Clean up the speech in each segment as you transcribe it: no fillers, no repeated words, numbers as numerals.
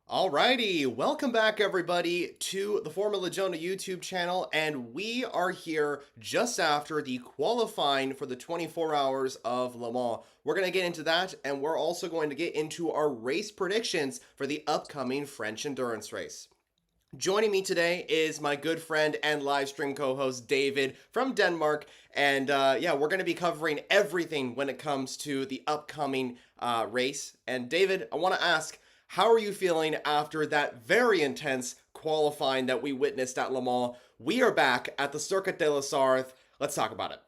Alrighty, welcome back everybody to the formulajonah YouTube channel, and we are here just after the qualifying for the 24 hours of Le Mans. We're going to get into that, and we're also going to get into our race predictions for the upcoming French endurance race. Joining me today is my good friend and live stream co-host David from Denmark, and yeah, we're going to be covering everything when it comes to the upcoming race. And David, I want to ask, how are you feeling after that very intense qualifying that we witnessed at Le Mans? We are back at the Circuit de la Sarthe. Let's talk about it.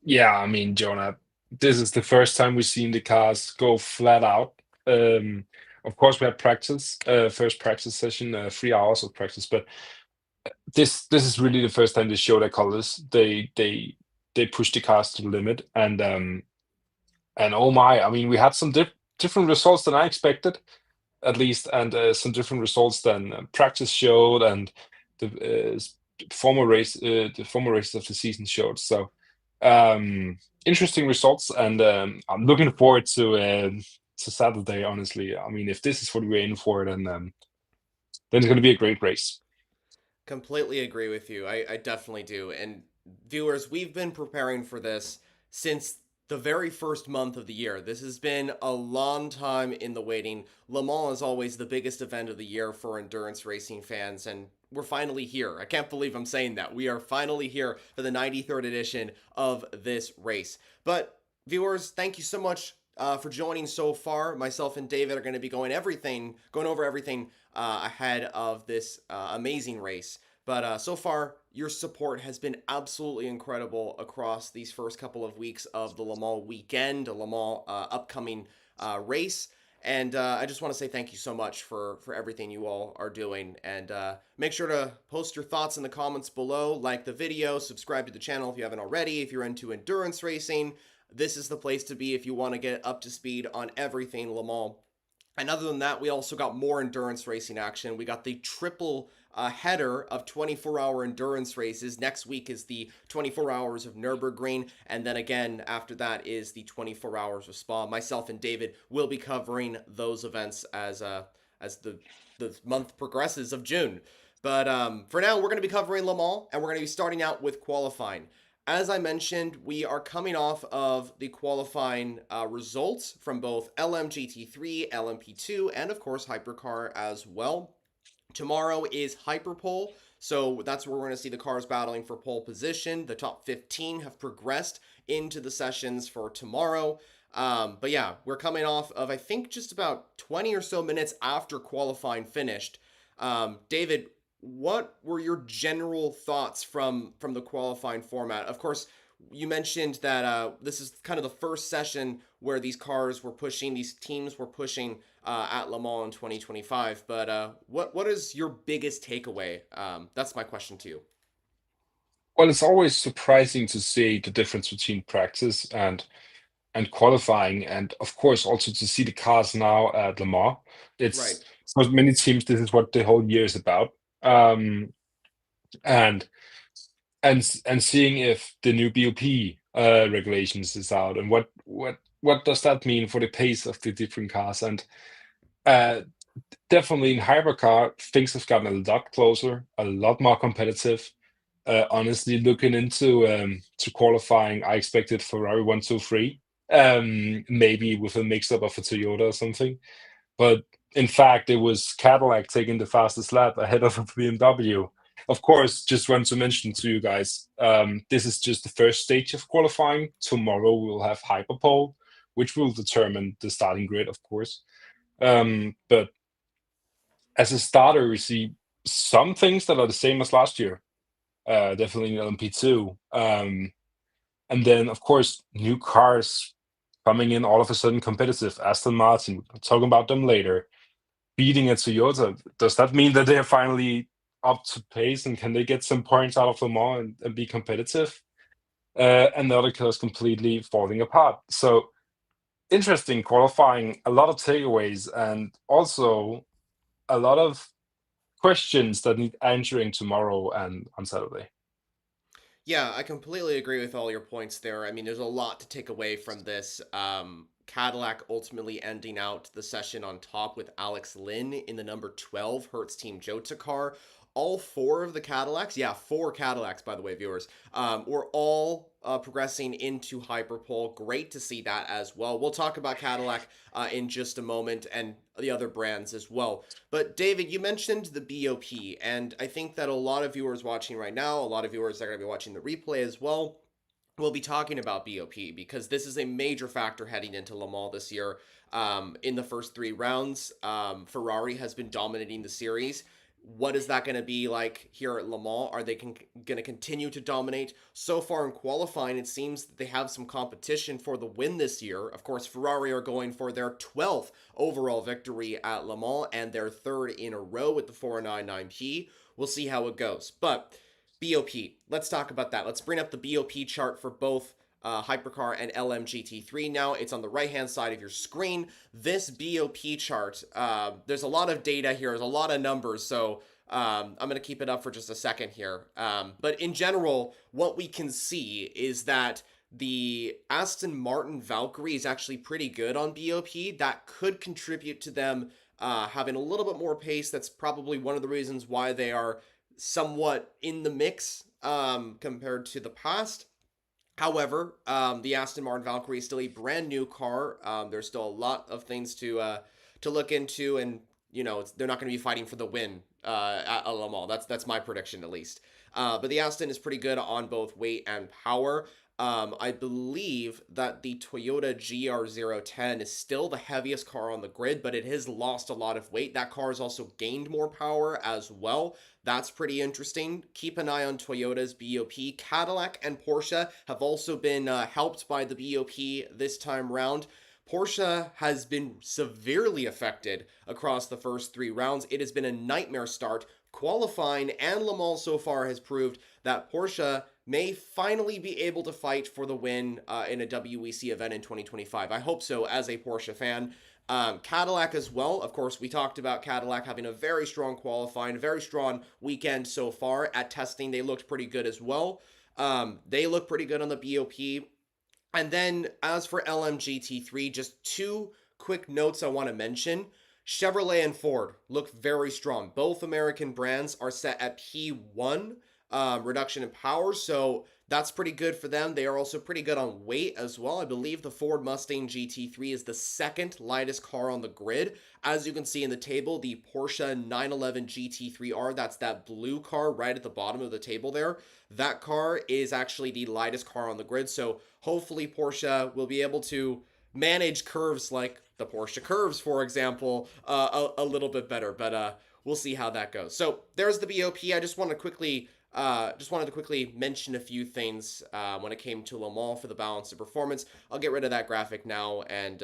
Yeah, I mean, Jonah, this is the first time we've seen the cars go flat out. Um, of course, we had practice, first practice session, 3 hours of practice, but this is really the first time they show their colors. They push the cars to the limit, and oh my, I mean, we had some different results than I expected, at least, and some different results than practice showed, and the the former races of the season showed. So interesting results, and I'm looking forward to Saturday. Honestly, I mean, if this is what we're aiming for, then it's going to be a great race. Completely agree with you. I definitely do. And viewers, we've been preparing for this since the very first month of the year. This has been a long time in the waiting. Le Mans is always the biggest event of the year for endurance racing fans, and we're finally here. I can't believe I'm saying that. We are finally here for the 93rd edition of this race. But viewers, thank you so much for joining so far. Myself and David are going to be going over everything ahead of this amazing race. But so far, your support has been absolutely incredible across these first couple of weeks of the Le Mans weekend, the Le Mans upcoming race. And I just want to say thank you so much for everything you all are doing. And make sure to post your thoughts in the comments below, like the video, subscribe to the channel if you haven't already. If you're into endurance racing, this is the place to be if you want to get up to speed on everything Le Mans. And other than that, we also got more endurance racing action. We got the triple header of 24-hour endurance races. Next week is the 24 hours of Nürburgring, and then again after that is the 24 hours of Spa. Myself and David will be covering those events as the month progresses of June. But for now, we're going to be covering Le Mans, and we're going to be starting out with qualifying. As I mentioned, we are coming off of the qualifying results from both LMGT3, LMP2, and of course Hypercar as well. Tomorrow is Hyperpole, so that's where we're going to see the cars battling for pole position. The top 15 have progressed into the sessions for tomorrow. But yeah, we're coming off of, I think, just about 20 or so minutes after qualifying finished. David, what were your general thoughts from the qualifying format? Of course, you mentioned that this is kind of the first session where these teams were pushing at Le Mans in 2025. But what is your biggest takeaway? That's my question to you. Well, it's always surprising to see the difference between practice and qualifying, and of course also to see the cars now at Le Mans. Right. It's for many teams this is what the whole year is about. Um, and and seeing if the new BOP regulations is out, and what does that mean for the pace of the different cars. And uh, definitely in hypercar things have gotten a lot closer, a lot more competitive. Honestly, looking into to qualifying, I expected Ferrari 1, 2, 3, maybe with a mix up of a Toyota or something, but in fact, it was Cadillac taking the fastest lap ahead of a BMW. Of course, just want to mention to you guys, this is just the first stage of qualifying. Tomorrow we'll have Hyperpole, which will determine the starting grid, of course. But as a starter, we see some things that are the same as last year, definitely in LMP2. And then, of course, new cars coming in all of a sudden competitive. Aston Martin, we'll talk about them later, beating a Toyota. Does that mean that they're finally up to pace, and can they get some points out of Le Mans and be competitive? And the other cars completely falling apart. So interesting qualifying, a lot of takeaways, and also a lot of questions that need answering tomorrow and on Saturday. Yeah, I completely agree with all your points there. I mean, there's a lot to take away from this. Cadillac ultimately ending out the session on top with Alex Lynn in the number 12 Hertz Team Jota car. All four of the Cadillacs, yeah, four Cadillacs, by the way, viewers, were all progressing into Hyperpole. Great to see that as well. We'll talk about Cadillac in just a moment and the other brands as well. But David, you mentioned the BOP, and I think that a lot of viewers watching right now, a lot of viewers that are going to be watching the replay as well, we'll be talking about BOP because this is a major factor heading into Le Mans this year. In the first three rounds, Ferrari has been dominating the series. What is that going to be like here at Le Mans? Are they going to continue to dominate? So far in qualifying, it seems that they have some competition for the win this year. Of course, Ferrari are going for their 12th overall victory at Le Mans and their third in a row with the 499P. We'll see how it goes. But BOP, let's talk about that. Let's bring up the BOP chart for both Hypercar and LMGT3 now. It's on the right-hand side of your screen. This BOP chart, there's a lot of data here. There's a lot of numbers, so I'm going to keep it up for just a second here. But in general, what we can see is that the Aston Martin Valkyrie is actually pretty good on BOP. That could contribute to them having a little bit more pace. That's probably one of the reasons why they are somewhat in the mix compared to the past. However, the Aston Martin Valkyrie is still a brand new car. There's still a lot of things to look into, and they're not going to be fighting for the win at Le Mans. That's my prediction at least. But the Aston is pretty good on both weight and power. I believe that the Toyota GR010 is still the heaviest car on the grid, but it has lost a lot of weight. That car has also gained more power as well. That's pretty interesting. Keep an eye on Toyota's BOP. Cadillac and Porsche have also been helped by the BOP this time round. Porsche has been severely affected across the first three rounds. It has been a nightmare start. Qualifying and Le Mans so far has proved that Porsche may finally be able to fight for the win in a WEC event in 2025. I hope so as a Porsche fan. Cadillac as well. Of course, we talked about Cadillac having a very strong qualifying, a very strong weekend so far. At testing, they looked pretty good as well. They look pretty good on the BOP. And then as for LMGT3, just two quick notes I want to mention. Chevrolet and Ford look very strong. Both American brands are set at P1 reduction in power, so that's pretty good for them. They are also pretty good on weight as well. I believe the Ford Mustang GT3 is the second lightest car on the grid. As you can see in the table, the Porsche 911 GT3R, that's that blue car right at the bottom of the table there. That car is actually the lightest car on the grid, so hopefully Porsche will be able to manage curves like the Porsche curves, for example, a little bit better, but we'll see how that goes. So there's the BOP. I just wanted to quickly mention a few things when it came to Le Mans for the balance of performance. I'll get rid of that graphic now and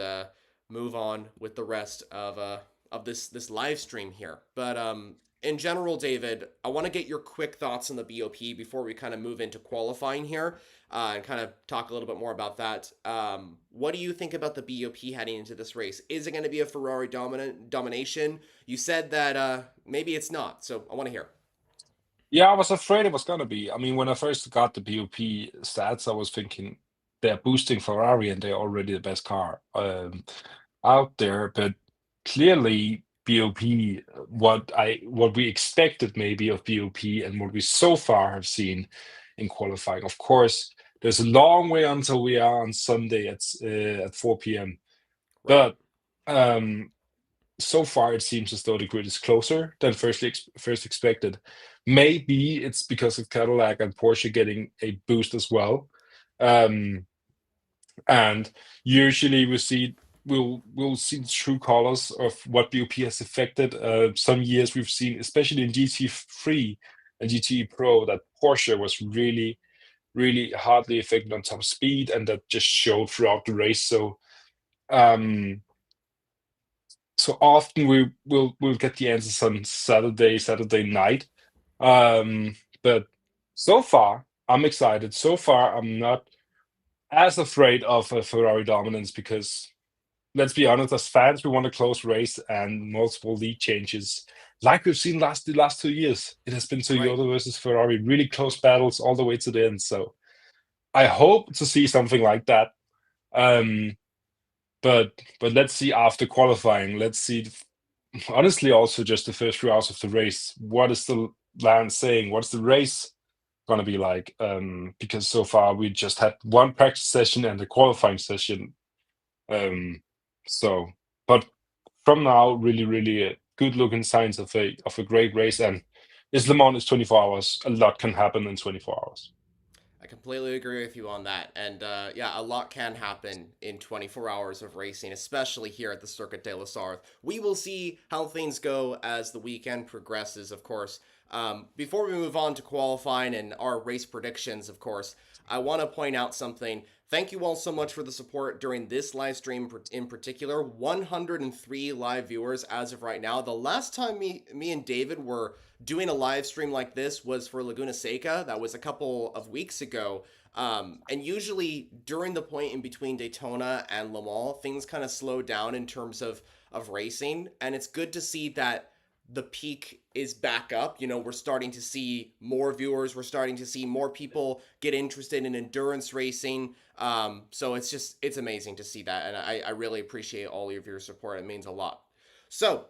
move on with the rest of this live stream here. But in general, David, I want to get your quick thoughts on the BOP before we kind of move into qualifying here and kind of talk a little bit more about that. What do you think about the BOP heading into this race? Is it going to be a Ferrari domination? You said that maybe it's not, so I want to hear. Yeah, I was afraid it was gonna be. I mean, when I first got the BOP stats, I was thinking they're boosting Ferrari and they're already the best car out there. But clearly, BOP, what we expected maybe of BOP and what we so far have seen in qualifying. Of course, there's a long way until we are on Sunday at 4 p.m. Right. But so far, it seems as though the grid is closer than first expected. Maybe it's because of Cadillac and Porsche getting a boost as well. Um, and usually we'll see the true colors of what BOP has affected. Some years we've seen, especially in GT3 and GT Pro, that Porsche was really, really hardly affected on top speed, and that just showed throughout the race. Um, so often we'll get the answers on Saturday night. But so far I'm excited. So far I'm not as afraid of a Ferrari dominance because let's be honest, as fans we want a close race and multiple lead changes like we've seen the last 2 years. It has been Right. Toyota versus Ferrari, really close battles all the way to the end. So I hope to see something like that. Um, but let's see after qualifying. Let's see. Honestly, also just the first few hours of the race. What is the land saying? What's the race gonna be like? Because so far we just had one practice session and a qualifying session. Um, so, but from now, really, really good looking signs of a great race. And is Le Mans is 24 hours. A lot can happen in 24 hours. I completely agree with you on that. And yeah, a lot can happen in 24 hours of racing, especially here at the Circuit de la Sarthe. We will see how things go as the weekend progresses, of course. Before we move on to qualifying and our race predictions, of course, I want to point out something. Thank you all so much for the support during this live stream in particular. 103 live viewers as of right now. The last time me and David were doing a live stream like this was for Laguna Seca. That was a couple of weeks ago. And usually during the point in between Daytona and Le Mans, things kind of slow down in terms of racing. And it's good to see that the peak is back up. You know, we're starting to see more viewers. We're starting to see more people get interested in endurance racing. So it's amazing to see that. And I really appreciate all of your support. It means a lot. So,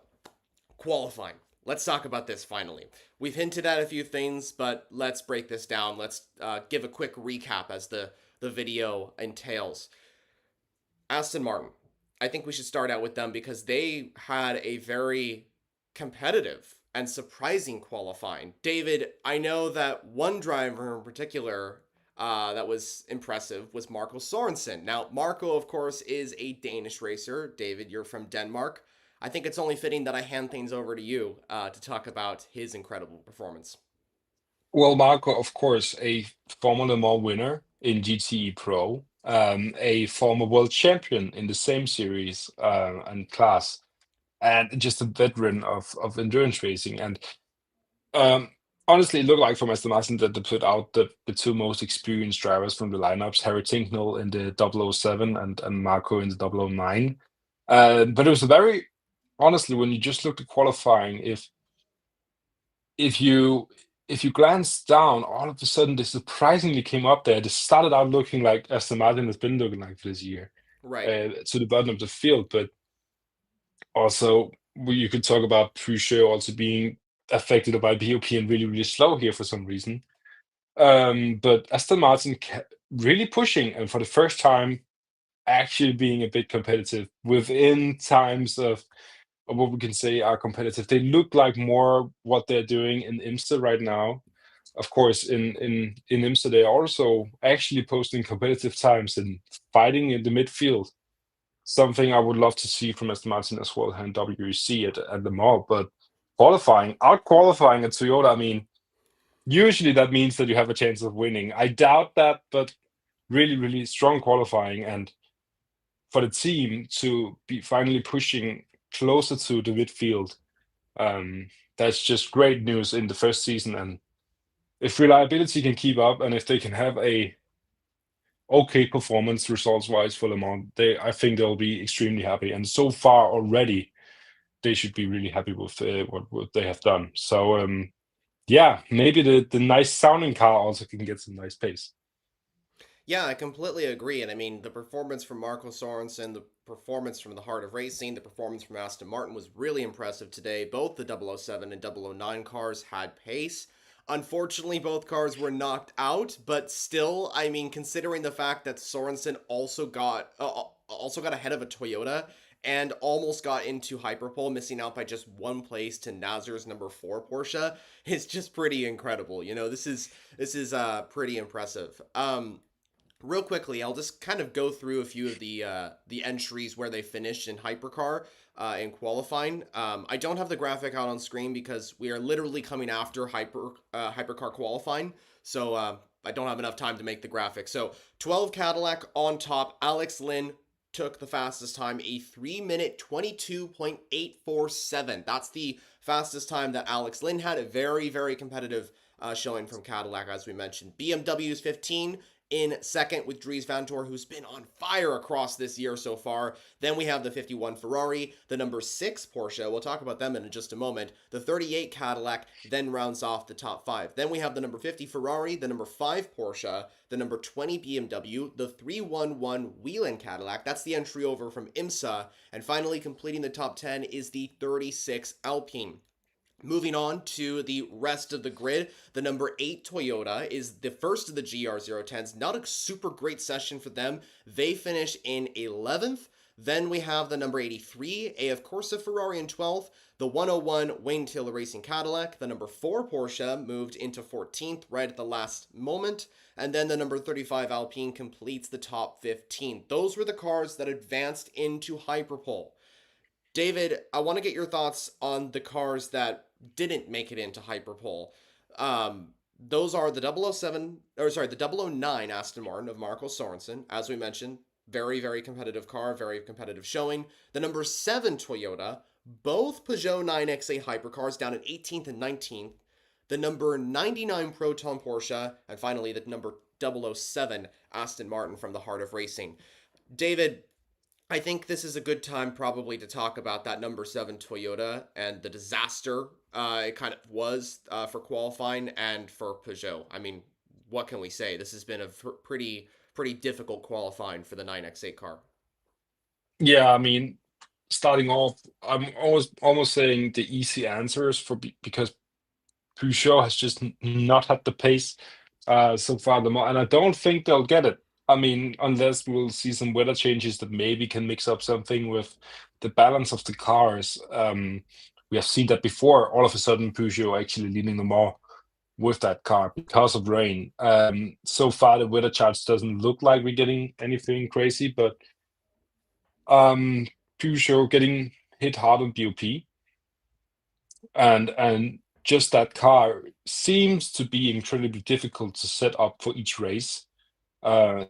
qualifying. Let's talk about this finally. We've hinted at a few things, but let's break this down. Let's give a quick recap as the video entails. Aston Martin. I think we should start out with them because they had a very competitive and surprising qualifying. David, I know that one driver in particular that was impressive was Marco Sorensen. Now, Marco, of course, is a Danish racer. David, you're from Denmark. I think it's only fitting that I hand things over to you to talk about his incredible performance. Well, Marco, of course, a former Le Mans winner in GTE Pro, a former world champion in the same series and class, and just a veteran of endurance racing. And um, honestly, it looked like from Aston Martin that they put out the two most experienced drivers from the lineups, Harry Tincknell in the 007 and Marco in the 009. But it was a very, honestly, when you just look at qualifying, if you if you glance down, all of a sudden they surprisingly came up there. They started out looking like Aston Martin has been looking like this year, Right. to the bottom of the field. But also, you could talk about Peugeot also being affected by BOP and really, really slow here for some reason. But Aston Martin really pushing, and for the first time, actually being a bit competitive within times of what we can say are competitive. They look like more what they're doing in IMSA right now. Of course, in IMSA, they are also actually posting competitive times and fighting in the midfield. Something I would love to see from Aston Martin as well and WEC at the mall. But qualifying, out qualifying at Toyota, I mean, usually that means that you have a chance of winning. I doubt that, but really, really strong qualifying. And for the team to be finally pushing closer to the midfield, um, that's just great news in the first season. And if reliability can keep up and if they can have a okay performance results wise for Le Mans, I think they'll be extremely happy. And so far already, they should be really happy with what they have done. So yeah, maybe the nice sounding car also can get some nice pace. Yeah, I completely agree. And I mean, the performance from Marco Sorensen, the performance from the Heart of Racing, the performance from Aston Martin was really impressive today. Both the 007 and 009 cars had pace. Unfortunately, both cars were knocked out, but still, I mean, considering the fact that Sorensen also got ahead of a Toyota and almost got into hyperpole, missing out by just one place to Nazar's number 4 Porsche, is just pretty incredible. You know, this is pretty impressive. Real quickly, I'll just kind of go through a few of the entries where they finished in hypercar in qualifying. I don't have the graphic out on screen because we are literally coming after hypercar qualifying, so I don't have enough time to make the graphic. So 12 Cadillac on top. Alex Lynn took the fastest time, a 3-minute 22.847. That's the fastest time that Alex Lynn had. A very, very competitive showing from Cadillac, as we mentioned. BMW's 15, in second with Dries Vanthoor, who's been on fire across this year so far. Then we have the 51 Ferrari, the number 6 Porsche. We'll talk about them in just a moment. The 38 Cadillac then rounds off the top 5. Then we have the number 50 Ferrari, the number 5 Porsche, the number 20 BMW, the 311 Whelen Cadillac. That's the entry over from IMSA. And finally, completing the top 10 is the 36 Alpine. Moving on to the rest of the grid, the number 8 Toyota is the first of the GR010s. Not a super great session for them. They finish in 11th. Then we have the number 83 AF Corsa Ferrari in 12th. The 101 Wayne Taylor Racing Cadillac. The number 4 Porsche moved into 14th right at the last moment. And then the number 35 Alpine completes the top 15. Those were the cars that advanced into Hyperpole. David, I want to get your thoughts on the cars that didn't make it into Hyperpole. Those are the 007, or sorry, the 009 Aston Martin of Marco Sorensen. As we mentioned, very, very competitive car, very competitive showing. The number 7 Toyota, both Peugeot 9XA hypercars down at 18th and 19th. The number 99 Proton Porsche, and finally the number 007 Aston Martin from the heart of racing. David, I think this is a good time probably to talk about that number 7 Toyota and the disaster it kind of was for qualifying and for Peugeot. I mean, what can we say? This has been a pretty difficult qualifying for the 9X8 car. Yeah, I mean, starting off, I'm almost saying the easy answers because Peugeot has just not had the pace so far, and I don't think they'll get it. I mean, unless we'll see some weather changes that maybe can mix up something with the balance of the cars. We have seen that before. All of a sudden, Peugeot actually leading them all with that car because of rain. So far, the weather charts doesn't look like we're getting anything crazy, but Peugeot getting hit hard on BOP, and just that car seems to be incredibly difficult to set up for each race.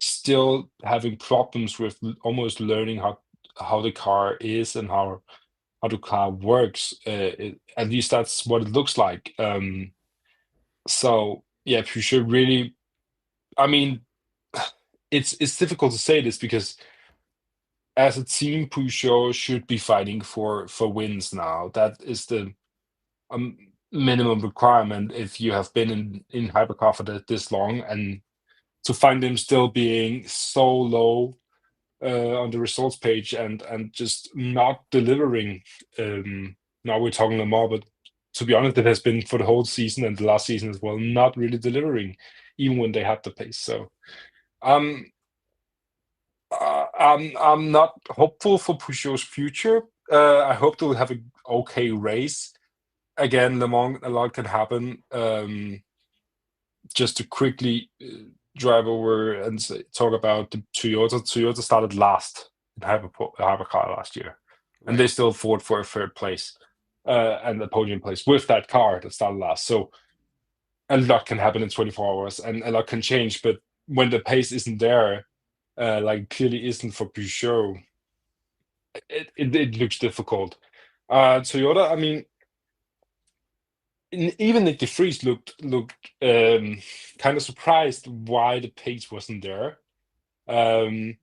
Still having problems with almost learning how the car is and how the car works. At least that's what it looks like. So yeah, Peugeot really. I mean, it's difficult to say this because as a team, Peugeot should be fighting for wins now. That is the minimum requirement if you have been in hypercar for this long, and to find them still being so low on the results page and just not delivering. Now we're talking them more, but to be honest, it has been for the whole season and the last season as well, not really delivering, even when they had the pace. So I'm not hopeful for Peugeot's future. I hope they'll have an okay race. Again, Le Mans, a lot can happen. Just to quickly drive over and talk about the Toyota. Toyota started last in hypercar last year, and they still fought for a third place and a podium place with that car that started last. So a lot can happen in 24 hours, and a lot can change. But when the pace isn't there, like clearly isn't for Peugeot, it looks difficult. Toyota, I mean, even Nick de Vries looked kind of surprised why the pace wasn't there. I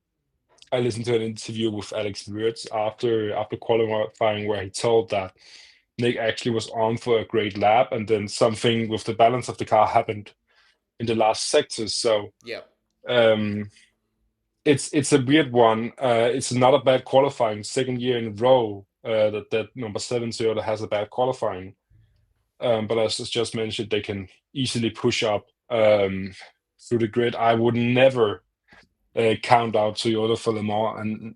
listened to an interview with Alex Wirtz after qualifying where he told that Nick actually was on for a great lap, and then something with the balance of the car happened in the last sectors. So Yeah. It's a weird one. It's not a bad qualifying. Second year in a row that number 7 Toyota has a bad qualifying. But as just mentioned, they can easily push up through the grid. I would never count out Toyota for Le Mans,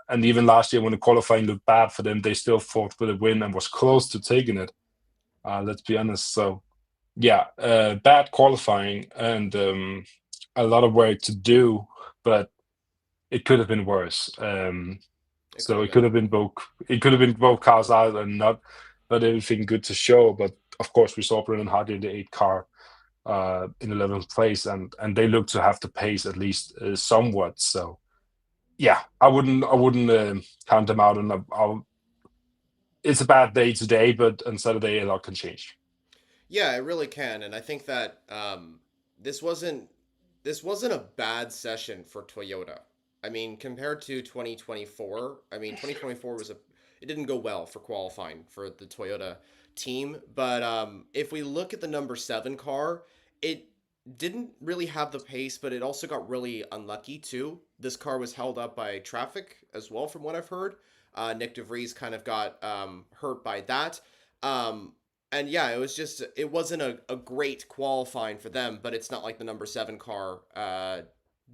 and even last year when the qualifying looked bad for them, they still fought for the win and was close to taking it. Let's be honest. So yeah, bad qualifying and a lot of work to do, but it could have been worse. So it could have been both. It could have been both cars out and not everything good to show. But of course, we saw Brennan Hardy in the 8 car in 11th place, and they look to have the pace at least somewhat. So yeah, I wouldn't count them out. And it's a bad day today, but on Saturday a lot can change. Yeah, it really can, and I think that this wasn't this wasn't a bad session for Toyota. I mean, compared to 2024, I mean, 2024 was a it didn't go well for qualifying for the Toyota team, but if we look at the number 7 car, it didn't really have the pace, but it also got really unlucky too. This car was held up by traffic as well, from what I've heard. Nick DeVries kind of got hurt by that. Um, and yeah, it wasn't a great qualifying for them, but it's not like the number 7 car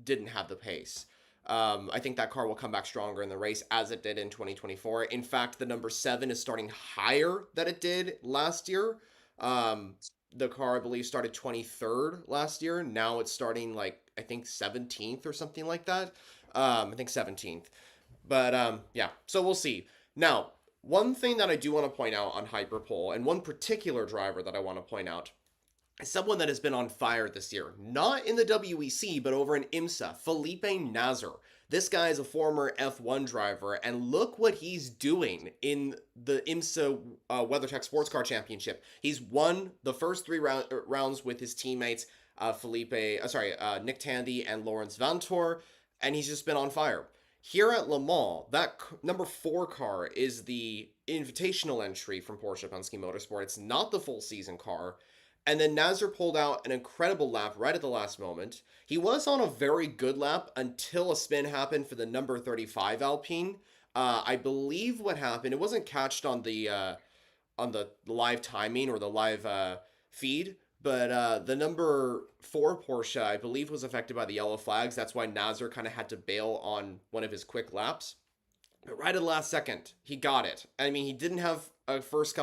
didn't have the pace. I think that car will come back stronger in the race as it did in 2024. In fact, the number 7 is starting higher than it did last year. Um, the car, I believe, started 23rd last year. Now it's starting like, I think 17th or something like that. I think 17th. But yeah, so we'll see. Now, one thing that I do want to point out on Hyperpole, and one particular driver that I want to point out, is someone that has been on fire this year. Not in the WEC, but over in IMSA, Felipe Nasr. This guy is a former F1 driver, and look what he's doing in the IMSA WeatherTech Sports Car Championship. He's won the first three rounds with his teammates, Nick Tandy and Lawrence Vantor, and he's just been on fire. Here at Le Mans, that number 4 car is the invitational entry from Porsche Penske Motorsport. It's not the full season car. And then Nasr pulled out an incredible lap right at the last moment. He was on a very good lap until a spin happened for the number 35 Alpine. I believe what happened, it wasn't catched on the live timing or the live feed, but the number 4 Porsche, I believe, was affected by the yellow flags. That's why Nasr kind of had to bail on one of his quick laps. But right at the last second, he got it. I mean, he didn't have the first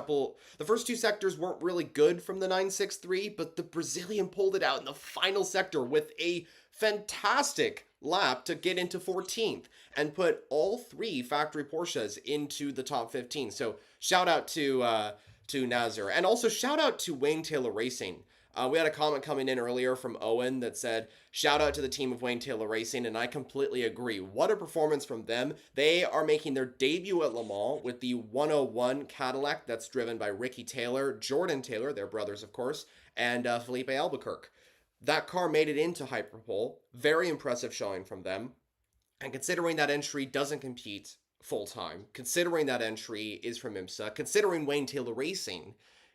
2 sectors weren't really good from the 963, but the Brazilian pulled it out in the final sector with a fantastic lap to get into 14th and put all 3 factory Porsches into the top 15. So shout out to Nasr, and also shout out to Wayne Taylor Racing. We had a comment coming in earlier from Owen that said, shout out to the team of Wayne Taylor Racing, and I completely agree. What a performance from them. They are making their debut at Le Mans with the 101 Cadillac that's driven by Ricky Taylor, Jordan Taylor, their brothers, of course, and Felipe Albuquerque. That car made it into Hyperpole. Very impressive showing from them. And considering that entry doesn't compete full-time, considering that entry is from IMSA, considering Wayne Taylor Racing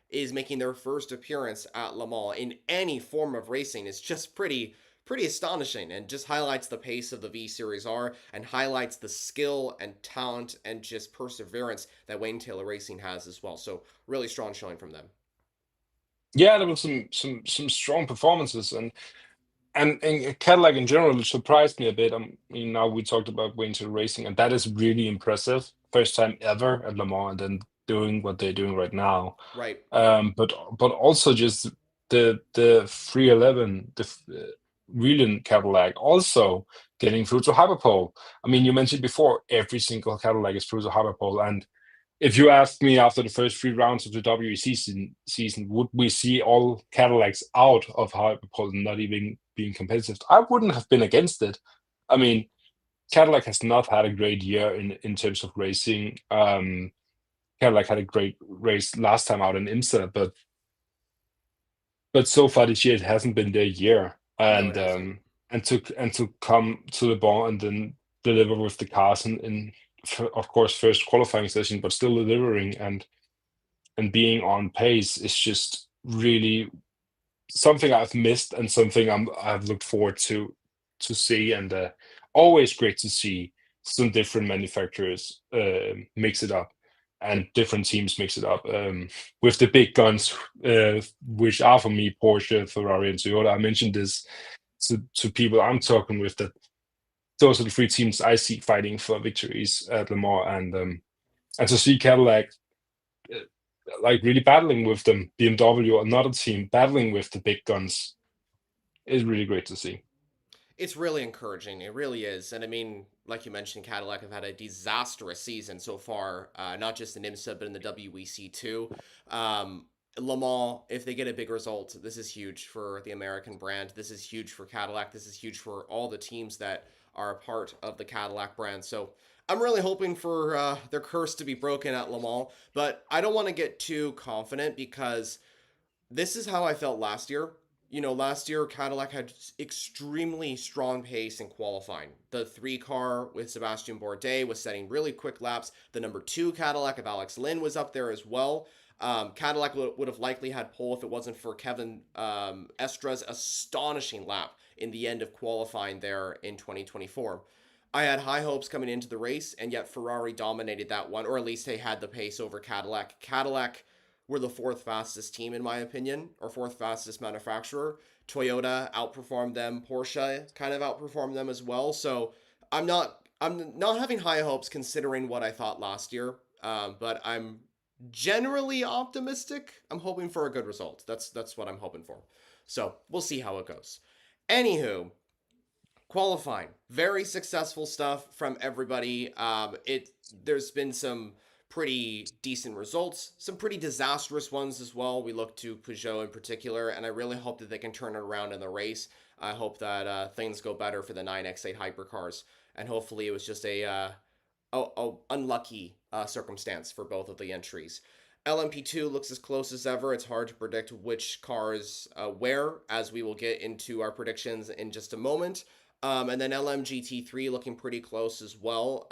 is making their first appearance at Le Mans in any form of racing, is just pretty astonishing, and just highlights the pace of the V Series R and highlights the skill and talent and just perseverance that Wayne Taylor Racing has as well. So really strong showing from them. Yeah, there was some strong performances, and Cadillac in general surprised me a bit. I mean, now we talked about Wayne Taylor Racing, and that is really impressive. First time ever at Le Mans, and then doing what they're doing right now. Right. But also just the 311, Whelen Cadillac also getting through to Hyperpole. I mean, you mentioned before, every single Cadillac is through to Hyperpole, and if you asked me after the first 3 rounds of the WEC season, would we see all Cadillacs out of Hyperpole and not even being competitive? I wouldn't have been against it. I mean, Cadillac has not had a great year in terms of racing. Cadillac had a great race last time out in IMSA, but so far this year it hasn't been their year. No, And it hasn't. to come to the ball and then deliver with the cars in of course first qualifying session, but still delivering and being on pace is just really something I've missed and something I've looked forward to see, and always great to see some different manufacturers mix it up and different teams mix it up with the big guns, which are for me Porsche, Ferrari, and Toyota. I mentioned this to people I'm talking with, that those are the 3 teams I see fighting for victories at Le Mans, and to see Cadillac like really battling with them, BMW, another team battling with the big guns, is really great to see. It's really encouraging. It really is. And I mean, like you mentioned, Cadillac have had a disastrous season so far, not just in IMSA, but in the WEC too. Le Mans, if they get a big result, this is huge for the American brand. This is huge for Cadillac. This is huge for all the teams that are a part of the Cadillac brand. So I'm really hoping for their curse to be broken at Le Mans, but I don't want to get too confident because this is how I felt last year. Last year Cadillac had extremely strong pace in qualifying. The 3 car with Sebastian Bourdais was setting really quick laps. The number 2 Cadillac of Alex Lynn was up there as well. Cadillac would have likely had pole if it wasn't for Kevin Estra's astonishing lap in the end of qualifying there in 2024. I had high hopes coming into the race, and yet Ferrari dominated that one, or at least they had the pace over Cadillac. Cadillac were the 4th fastest team, in my opinion, or 4th fastest manufacturer. Toyota outperformed them. Porsche kind of outperformed them as well. So I'm not having high hopes considering what I thought last year. But I'm generally optimistic. I'm hoping for a good result. That's what I'm hoping for. So we'll see how it goes. Anywho, qualifying, very successful stuff from everybody. There's been some pretty decent results, some pretty disastrous ones as well. We look to Peugeot in particular, and I really hope that they can turn it around in the race. I hope that things go better for the 9X8 hypercars, and hopefully it was just a unlucky circumstance for both of the entries. LMP2 looks as close as ever. It's hard to predict which cars where, as we will get into our predictions in just a moment. And then LMGT3 looking pretty close as well.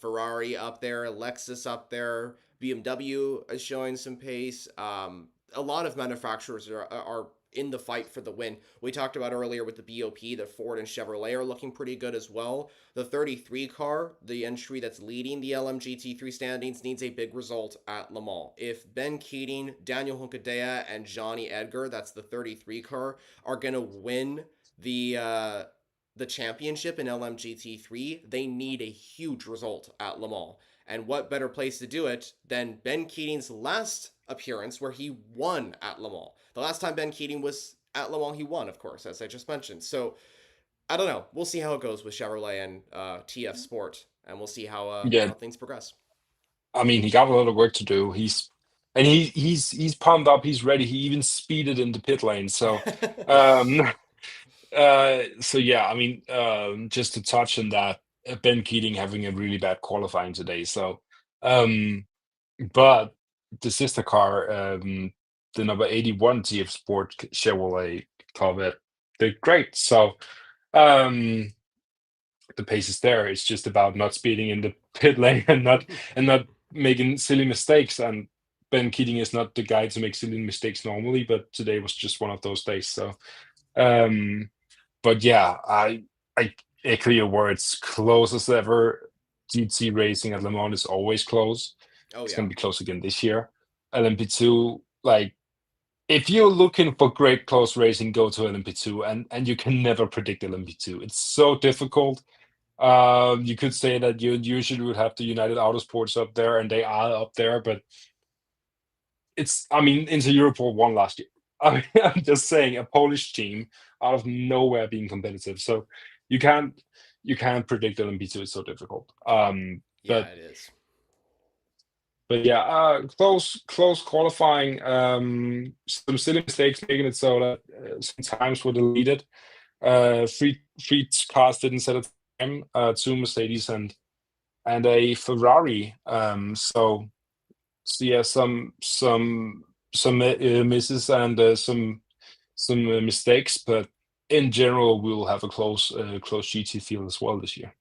Ferrari up there, Lexus up there, BMW is showing some pace. A lot of manufacturers are in the fight for the win. We talked about earlier with the BOP that Ford and Chevrolet are looking pretty good as well. The 33 car, the entry that's leading the LMGT3 standings, needs a big result at Le Mans. If Ben Keating, Daniel Hunkadea, and Johnny Edgar, that's the 33 car, are going to win the championship in LMGT3, they need a huge result at Le Mans. And what better place to do it than Ben Keating's last appearance where he won at Le Mans. The last time Ben Keating was at Le Mans, he won, of course, as I just mentioned. So, I don't know. We'll see how it goes with Chevrolet and TF Sport, and we'll see Yeah, how things progress. I mean, he got a lot of work to do. He's pumped up. He's ready. He even speeded in the pit lane. So, um, so yeah. I mean, just to touch on that, Ben Keating having a really bad qualifying today. So, um, but the sister car, the number 81 TF Sport Chevrolet Corvette, did great. So, um, the pace is there. It's just about not speeding in the pit lane and not making silly mistakes. And Ben Keating is not the guy to make silly mistakes normally, but today was just one of those days. So, um, but yeah, I echo your words. Close as ever. GT racing at Le Mans is always close. Oh It's yeah. going to be close again this year. LMP2, like if you're looking for great close racing, go to LMP2, and you can never predict LMP2. It's so difficult. You could say that you usually would have the United Autosports up there, and they are up there, but I mean, Inter Europol won last year. I mean, I'm just saying, a Polish team out of nowhere being competitive. So you can't you can't predict LMP2. It's so difficult. Yeah, But it is. yeah, close qualifying. Some silly mistakes making it so that sometimes were deleted. Three cars didn't set a time. Two Mercedes and a Ferrari. So yeah, some misses and some mistakes, but in general, we will have a close GT field as well this year.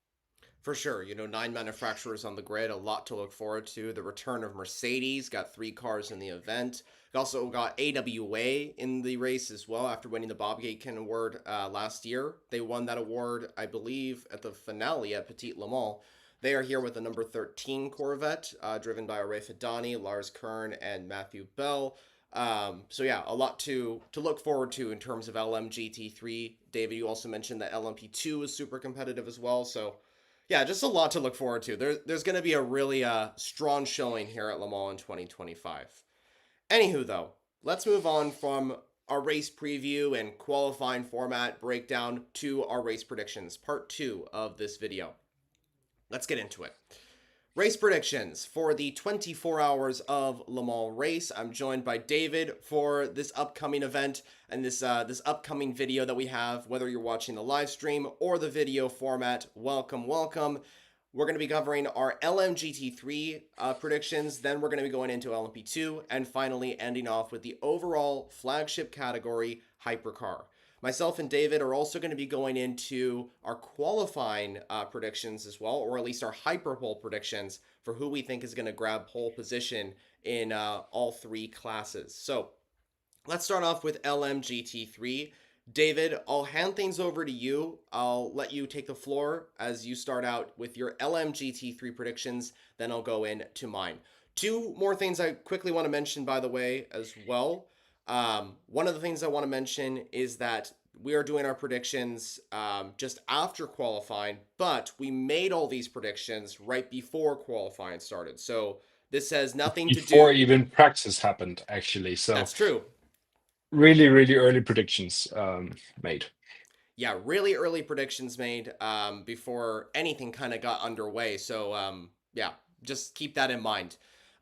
For sure, 9 manufacturers on the grid, a lot to look forward to. The return of Mercedes, got 3 cars in the event. We also got AWA in the race as well after winning the Bob Aitken Award last year. They won that award, I believe, at the finale at Petit Le Mans. They are here with the number 13 Corvette, driven by Ray Fidani, Lars Kern, and Matthew Bell. So yeah, a lot to look forward to in terms of LMGT3. David, you also mentioned that LMP2 is super competitive as well, so yeah, just a lot to look forward to. There's going to be a really strong showing here at Le Mans in 2025. Anywho, though, let's move on from our race preview and qualifying format breakdown to our race predictions, part 2 of this video. Let's get into it. Race predictions for the 24 hours of Le Mans race. I'm joined by David for this upcoming event and this upcoming video that we have, whether you're watching the live stream or the video format. Welcome, welcome. We're going to be covering our LMGT3 predictions. Then we're going to be going into LMP2 and finally ending off with the overall flagship category hypercar. Myself and David are also going to be going into our qualifying predictions as well, or at least our hyperpole predictions for who we think is going to grab pole position in all three classes. So let's start off with LMGT3. David, I'll hand things over to you. I'll let you take the floor as you start out with your LMGT3 predictions, then I'll go into mine. Two more things I quickly want to mention, by the way, as well. One of the things I want to mention is that we are doing our predictions just after qualifying, but we made all these predictions right before qualifying started. So this has nothing to Before do. even practice happened, actually. So That's true. really, really early predictions made. Yeah, really early predictions made before anything kind of got underway. So yeah, just keep that in mind.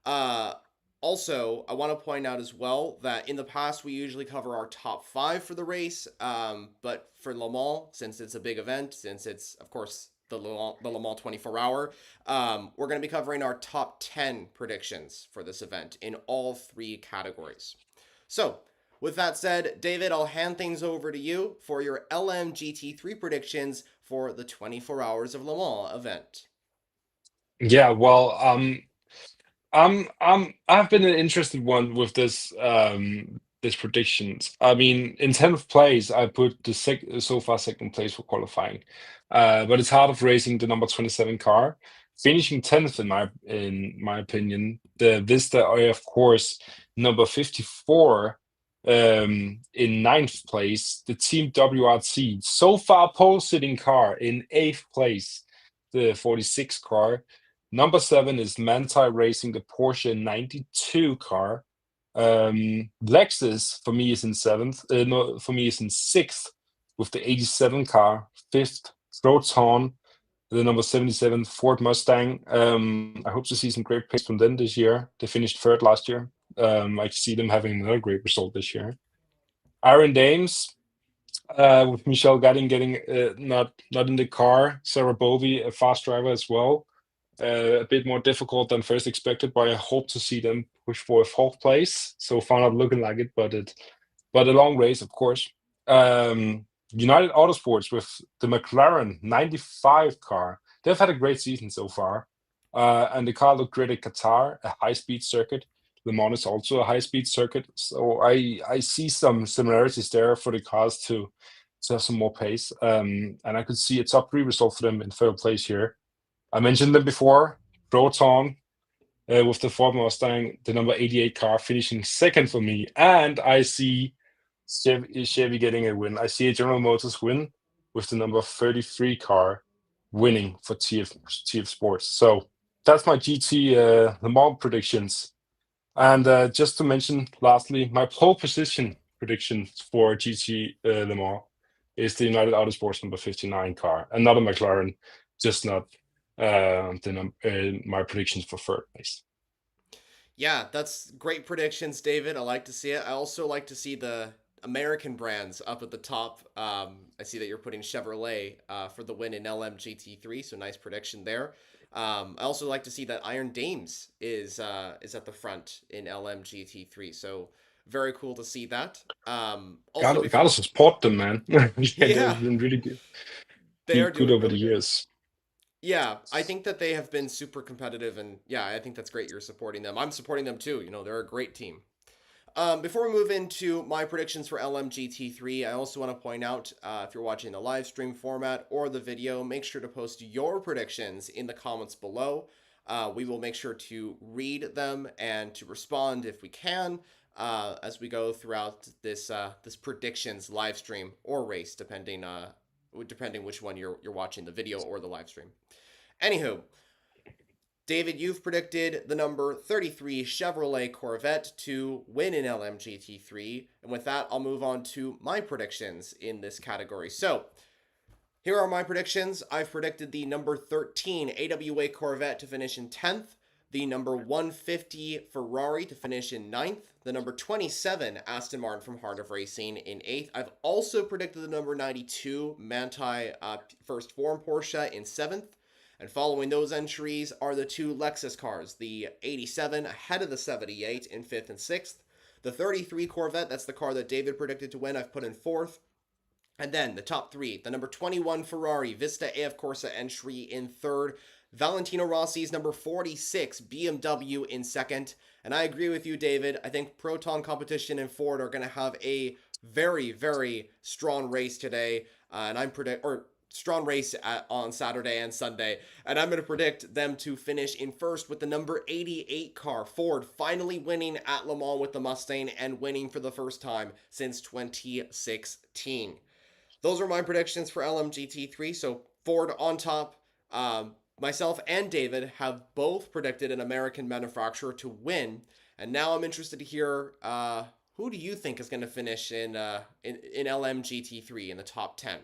Uh, Also, I want to point out as well that in the past we usually cover our top five for the race, but for Le Mans, since it's a big event, since it's of course the Le Mans 24 hour, we're going to be covering our top 10 predictions for this event in all three categories. So with that said, David, I'll hand things over to you for your LMGT3 predictions for the 24 Hours of Le Mans event. Yeah, well, I've been an interested one with this predictions. I mean, in 10th place, I put the so far second place for qualifying. But it's hard of racing the number 27 car. Finishing 10th in my opinion. The Vista are of course number 54 in ninth place. The Team WRC so far pole sitting car in 8th place, the 46 car. Number 7 is Manti Racing, the Porsche 92 car. Lexus for me is in seventh. No, for me is in sixth with the 87 car. Fifth, Proton, the number 77 Ford Mustang. I hope to see some great pace from them this year. They finished third last year. I see them having another great result this year. Iron Dames, with Michelle Gadding getting not in the car. Sarah Bovey, a fast driver as well. A bit more difficult than first expected, but I hope to see them push for a fourth place. So far, not looking like it, but a long race, of course. United Autosports with the McLaren 95 car. They've had a great season so far, and the car looked great at Qatar, a high-speed circuit. Le Mans is also a high-speed circuit, so I see some similarities there for the cars to have some more pace. And I could see a top three result for them in third place here. I mentioned them before. Proton with the Ford Mustang, the number 88 car, finishing second for me. And I see Chevy getting a win. I see a General Motors win with the number 33 car winning for TF Sports. So that's my GT Le Mans predictions. And just to mention, lastly, my pole position prediction for GT Le Mans is the United Autosports number 59 car, another McLaren, just not my predictions for third place. Yeah, that's great predictions, David. I like to see it. I also like to see the American brands up at the top. I see that you're putting Chevrolet for the win in LMGT3, so nice prediction there. I also like to see that Iron Dames is at the front in LMGT3, so very cool to see that. Also, Gotta before support them, man. Yeah, yeah, they've been really they are good doing over the really good. years. Yeah, I think that they have been super competitive, and yeah, I think that's great. You're supporting them. I'm supporting them too. You know, they're a great team. Before we move into my predictions for LMGT3, I also want to point out if you're watching the live stream format or the video, make sure to post your predictions in the comments below. We will make sure to read them and to respond if we can as we go throughout this predictions live stream or race, depending which one you're watching, the video or the live stream. Anywho, David, you've predicted the number 33 Chevrolet Corvette to win in LMGT3. And with that, I'll move on to my predictions in this category. So, here are my predictions. I've predicted the number 13 AWA Corvette to finish in 10th, the number 150 Ferrari to finish in 9th, the number 27 Aston Martin from Heart of Racing in 8th. I've also predicted the number 92 Manti First Form Porsche in 7th, And following those entries are the two Lexus cars, the 87 ahead of the 78 in 5th and 6th. The 33 Corvette, that's the car that David predicted to win, I've put in 4th. And then the top three, the number 21 Ferrari Vista AF Corsa entry in 3rd, Valentino Rossi's number 46 BMW in 2nd. And I agree with you, David. I think Proton Competition and Ford are going to have a very, very strong race today. And I'm strong race on Saturday and Sunday. And I'm going to predict them to finish in first with the number 88 car. Ford finally winning at Le Mans with the Mustang and winning for the first time since 2016. Those are my predictions for LMGT3. So Ford on top. Myself and David have both predicted an American manufacturer to win, and now I'm interested to hear who do you think is going to finish in LMGT3 in the top 10.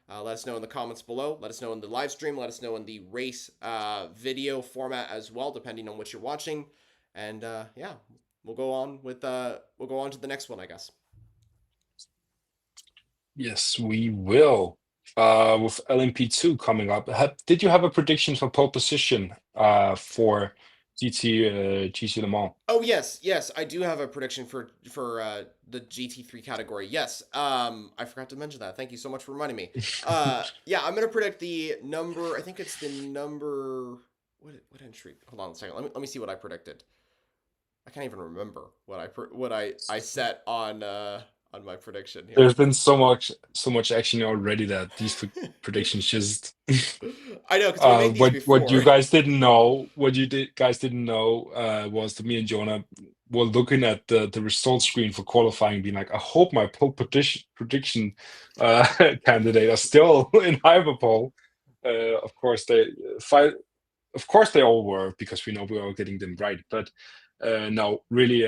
Let us know in the comments below. Let us know in the live stream. Let us know in the race video format as well, depending on what you're watching. And yeah, we'll go on to the next one, I guess. Yes, we will. With LMP2 coming up, did you have a prediction for pole position for GT Le Mans? Oh yes, I do have a prediction for the GT3 category. Yes, I forgot to mention that. Thank you so much for reminding me. Yeah, I'm gonna predict the number. I think it's the number. What entry? Hold on a second. Let me see what I predicted. I can't even remember what I set on my prediction here. There's been so much action already that these predictions just I know because we made these what you before. guys didn't know, guys didn't know was that me and Jonah were looking at the results screen for qualifying, being like, I hope my pole prediction candidate are still in Hyperpole. Of course of course they all were, because we know we were all getting them right. But no, really,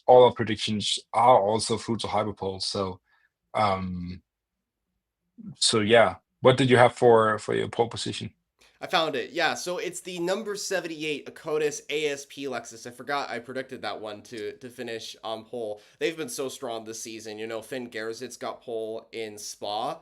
all our predictions are also through to Hyperpole. Um, so yeah, what did you have for your pole position? I found it. Yeah, so it's the number 78 Akotis ASP Lexus. I forgot I predicted that one to finish on pole. They've been so strong this season. You know, Finn Garzitz got pole in Spa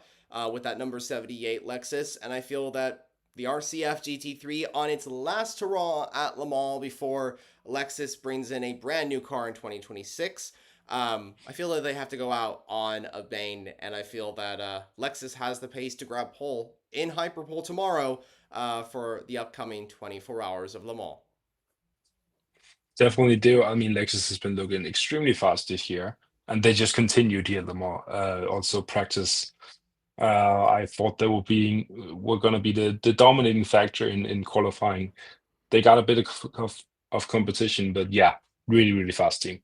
with that number 78 Lexus, and I feel that the RCF GT3 on its last hurrah at Le Mans before Lexus brings in a brand new car in 2026. I feel that they have to go out on a bang, and I feel that Lexus has the pace to grab pole in Hyperpole tomorrow for the upcoming 24 hours of Le Mans. Definitely do. I mean, Lexus has been looking extremely fast this year, and they just continued here at Le Mans. Also practice. I thought they were going to be the dominating factor in qualifying. They got a bit of competition, but yeah, really, really fast team.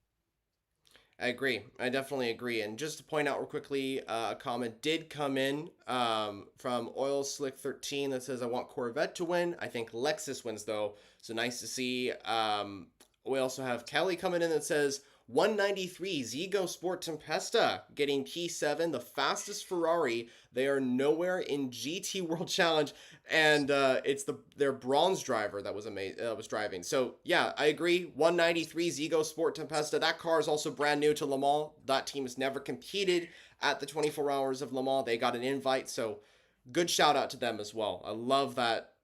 I agree. I definitely agree. And just to point out real quickly, a comment did come in from Oil Slick 13 that says, I want Corvette to win. I think Lexus wins, though. So nice to see. We also have Kelly coming in that says, 193 Zigo Sport Tempesta getting P7, the fastest Ferrari. They are nowhere in GT World Challenge, and it's their bronze driver that was was driving. So yeah, I agree. 193 Zigo Sport Tempesta. That car is also brand new to Le Mans. That team has never competed at the 24 Hours of Le Mans. They got an invite, so good shout out to them as well. I love that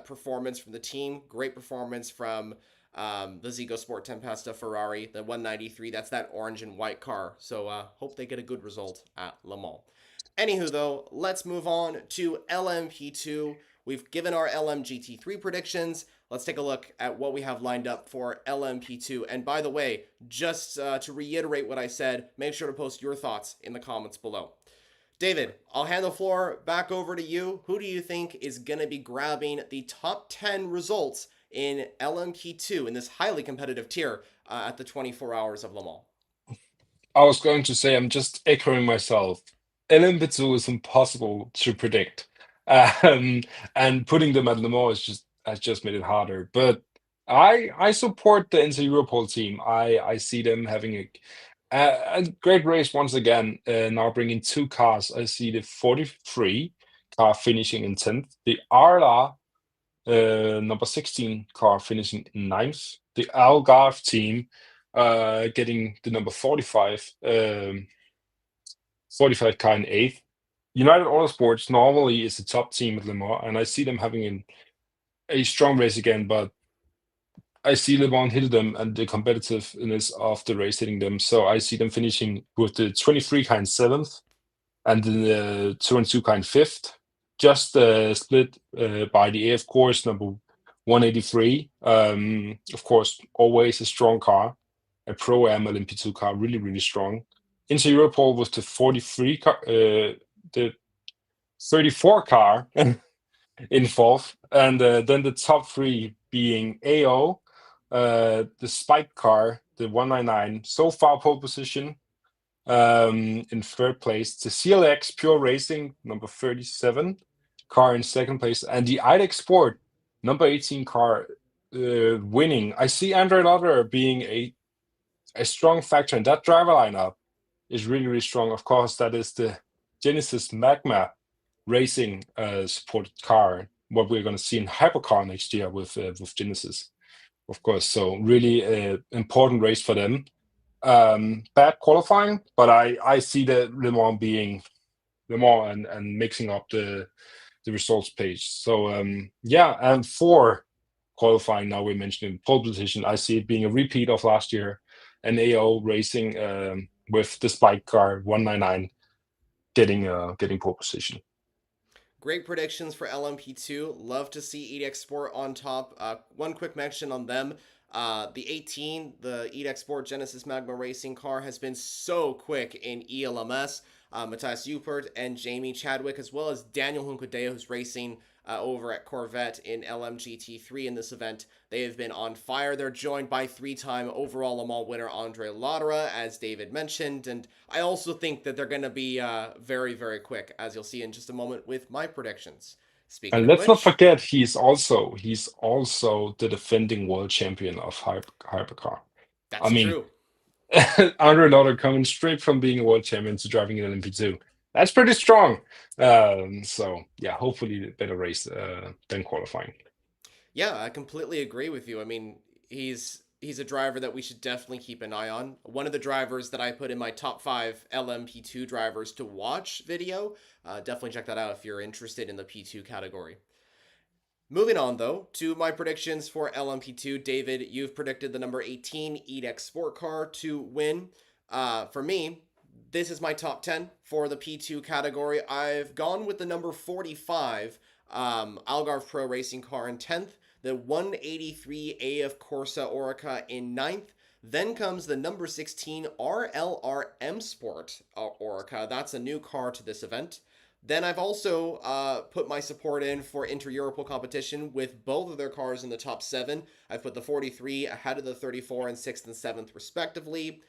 performance from the team. Great performance from the Zigo Sport Tempesta Ferrari, the 193. That's that orange and white car. So hope they get a good result at Le Mans. Anywho, though, let's move on to LMP2. We've given our LMGT3 predictions. Let's take a look at what we have lined up for LMP2. And by the way, just to reiterate what I said, make sure to post your thoughts in the comments below. David, I'll hand the floor back over to you. Who do you think is going to be grabbing the top 10 results in LMP2 in this highly competitive tier at the 24 Hours of Le Mans? I was going to say, I'm just echoing myself. LMP2 is impossible to predict, um, and putting them at Le Mans has just made it harder. But I support the Inter Europol team. I see them having a great race once again. Now bringing two cars. I see the 43 car finishing in 10th, the Arla number 16 car finishing in 9th, the Algarve team getting the number 45 car in 8th, United Autosports normally is the top team at Le Mans, and I see them having a strong race again, but I see Le Mans hit them and the competitiveness of the race hitting them. So I see them finishing with the 23 kind seventh and the 2 and 2 kind fifth, just split by the AF course number 183. Of course, always a strong car, a Pro Am LMP2 car, really, really strong. Into Europol was the 43 car, the 34 car in fourth, and then the top three being AO, the Spike car, the 199, so far pole position, in third place, the CLX Pure Racing, number 37 car in second place, and the IDEX Sport, number 18 car, winning. I see Andre Lauder being a strong factor, and that driver lineup is really, really strong. Of course, that is the Genesis Magma Racing supported car, what we're going to see in Hypercar next year with Genesis, of course. So really important race for them. Bad qualifying, but I see the Le Mans being Le Mans and mixing up the results page. So yeah, and for qualifying, now we're mentioning pole position, I see it being a repeat of last year, and AO racing with the Spike car 199 getting pole position. Great predictions for LMP2. Love to see EDX Sport on top. One quick mention on them. The 18, the EDX Sport Genesis Magma Racing car, has been so quick in ELMS. Matthias Eupert and Jamie Chadwick, as well as Daniel Huncadeo, who's racing over at Corvette in LMGT3 in this event. They have been on fire. They're joined by three-time overall Le Mans winner Andre Lauder, as David mentioned, and I also think that they're going to be very, very quick, as you'll see in just a moment with my predictions. Speaking And of let's not which, forget he's also the defending world champion of hypercar. I that's mean, true. Andre Lauder coming straight from being a world champion to driving an LMP2. That's pretty strong. So yeah, hopefully a better race than qualifying. Yeah, I completely agree with you. I mean, he's a driver that we should definitely keep an eye on. One of the drivers that I put in my top 5 LMP2 drivers to watch video. Definitely check that out if you're interested in the P2 category. Moving on, though, to my predictions for LMP2. David, you've predicted the number 18 EDX Sport Car to win. For me, this is my top 10 for the P2 category. I've gone with the number 45 Algarve Pro Racing car in 10th, the 183 AF Corsa Orica in 9th. Then comes the number 16 RLR M Sport Orica. That's a new car to this event. Then I've also put my support in for inter-Europol competition with both of their cars in the top 7. I've put the 43 ahead of the 34 in 6th and 7th respectively.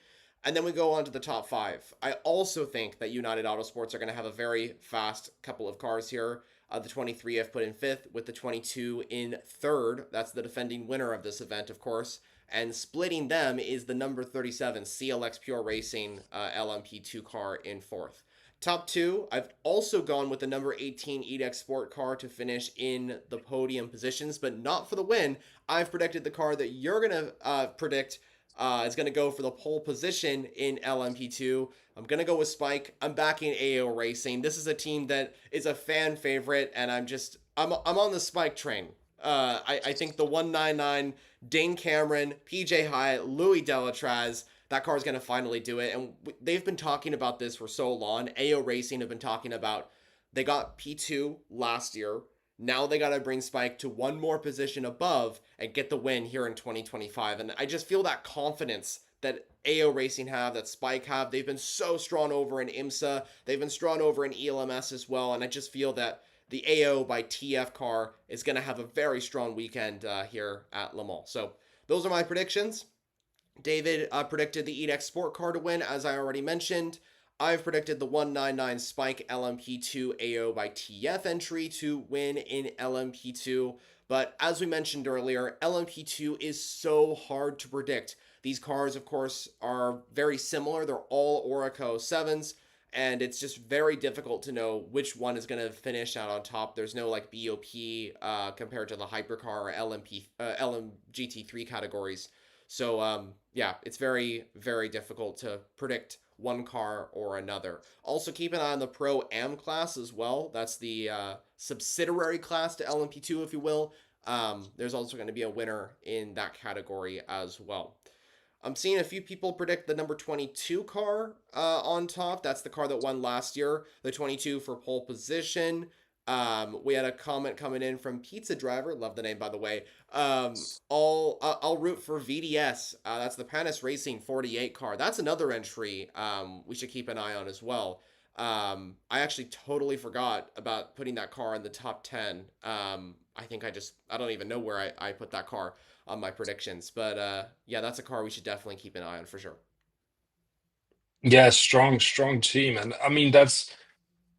And then we go on to the top 5. I also think that United Autosports are going to have a very fast couple of cars here. The 23 I've put in 5th, with the 22 in 3rd. That's the defending winner of this event, of course. And splitting them is the number 37 CLX Pure Racing LMP2 car in 4th. Top 2, I've also gone with the number 18 EDX Sport car to finish in the podium positions, but not for the win. I've predicted the car that you're going to predict is going to go for the pole position in LMP2. I'm going to go with Spike. I'm backing AO Racing. This is a team that is a fan favorite, and I'm on the Spike train. I think the 199, Dane Cameron, PJ Hyatt, Louis Delatraz, that car's going to finally do it. And they've been talking about this for so long. AO Racing have been talking about, they got P2 last year. Now they got to bring Spike to one more position above and get the win here in 2025. And I just feel that confidence that AO Racing have, that Spike have. They've been so strong over in IMSA. They've been strong over in ELMS as well. And I just feel that the AO by TF car is going to have a very strong weekend here at Le Mans. So those are my predictions. David predicted the EDX Sport car to win, as I already mentioned. I've predicted the 199 Spike LMP2 AO by TF entry to win in LMP2. But as we mentioned earlier, LMP2 is so hard to predict. These cars, of course, are very similar. They're all Orica 07s, and it's just very difficult to know which one is going to finish out on top. There's no like BOP compared to the Hypercar or LMGT3 categories. So yeah, it's very, very difficult to predict one car or another. Also, keep an eye on the Pro Am class as well. That's the subsidiary class to LMP2, if you will. There's also going to be a winner in that category as well. I'm seeing a few people predict the number 22 car on top. That's the car that won last year, the 22 for pole position. We had a comment coming in from Pizza Driver. Love the name, by the way. I'll root for VDS. That's the Panis Racing 48 car. That's another entry we should keep an eye on as well. I actually totally forgot about putting that car in the top 10. I don't even know where I put that car on my predictions. But yeah, that's a car we should definitely keep an eye on for sure. Yeah, strong team, and I mean that's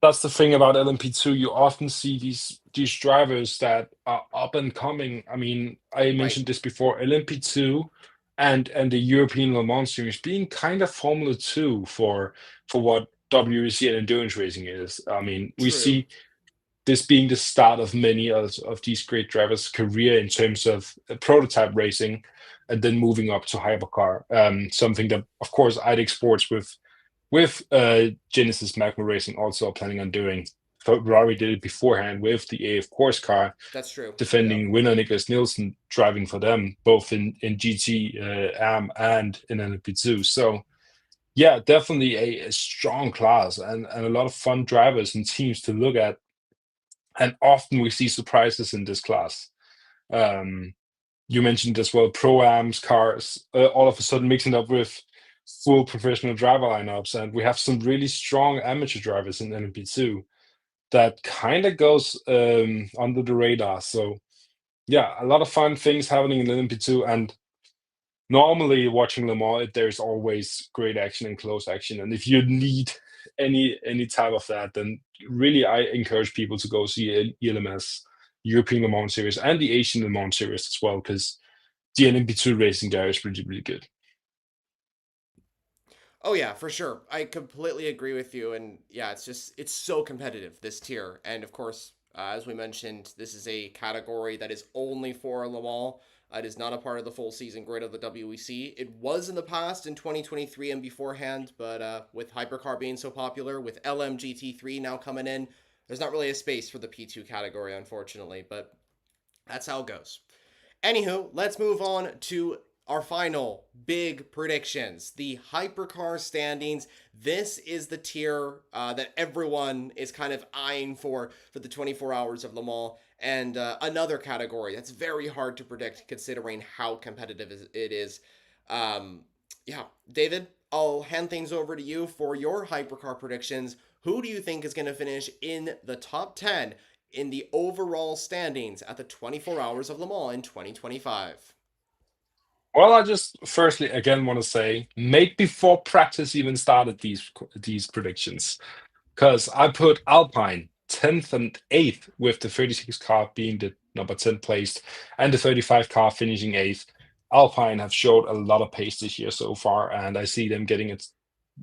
the thing about LMP2. You often see these drivers that are up and coming. I mean, I Right. mentioned this before, LMP2 and the European Le Mans Series being kind of Formula 2 for what WEC and endurance racing is. I mean, we True. see this being the start of many of these great drivers' career in terms of prototype racing, and then moving up to hypercar. Something that, of course, IDEC Sports with Genesis Magma Racing also are planning on doing. Ferrari did it beforehand with the AF Course car, That's true. Yeah. defending winner Nicholas Nielsen driving for them, both in GT AM and in LMP2. So yeah, definitely a strong class and a lot of fun drivers and teams to look at. And often we see surprises in this class. Um, you mentioned as well pro-ams cars all of a sudden mixing up with full professional driver lineups, and we have some really strong amateur drivers in LMP2 that kind of goes under the radar. So yeah, a lot of fun things happening in LMP2, and normally watching them all, there's always great action and close action. And if you need any type of that, then really I encourage people to go see ELMS, European Le Mans Series, and the Asian Le Mans Series as well, because the LMP2 racing there is really good. Oh yeah, for sure. I completely agree with you, and yeah, it's so competitive this tier, and of course, as we mentioned, this is a category that is only for Le Mans. It is not a part of the full season grid of the WEC. It was in the past in 2023 and beforehand, but with Hypercar being so popular, with LMGT3 now coming in, there's not really a space for the P2 category, unfortunately. But that's how it goes. Anywho, let's move on to our final big predictions, the hypercar standings. This is the tier that everyone is kind of eyeing for the 24 hours of Le Mans, and another category that's very hard to predict considering how competitive it is. Um, yeah, David, I'll hand things over to you for your hypercar predictions. Who do you think is going to finish in the top 10 in the overall standings at the 24 Hours of Le Mans in 2025? Well, I just firstly again want to say, make before practice even started these predictions, because I put Alpine 10th and 8th, with the 36 car being the number 10 placed and the 35 car finishing 8th. Alpine have showed a lot of pace this year so far, and I see them getting a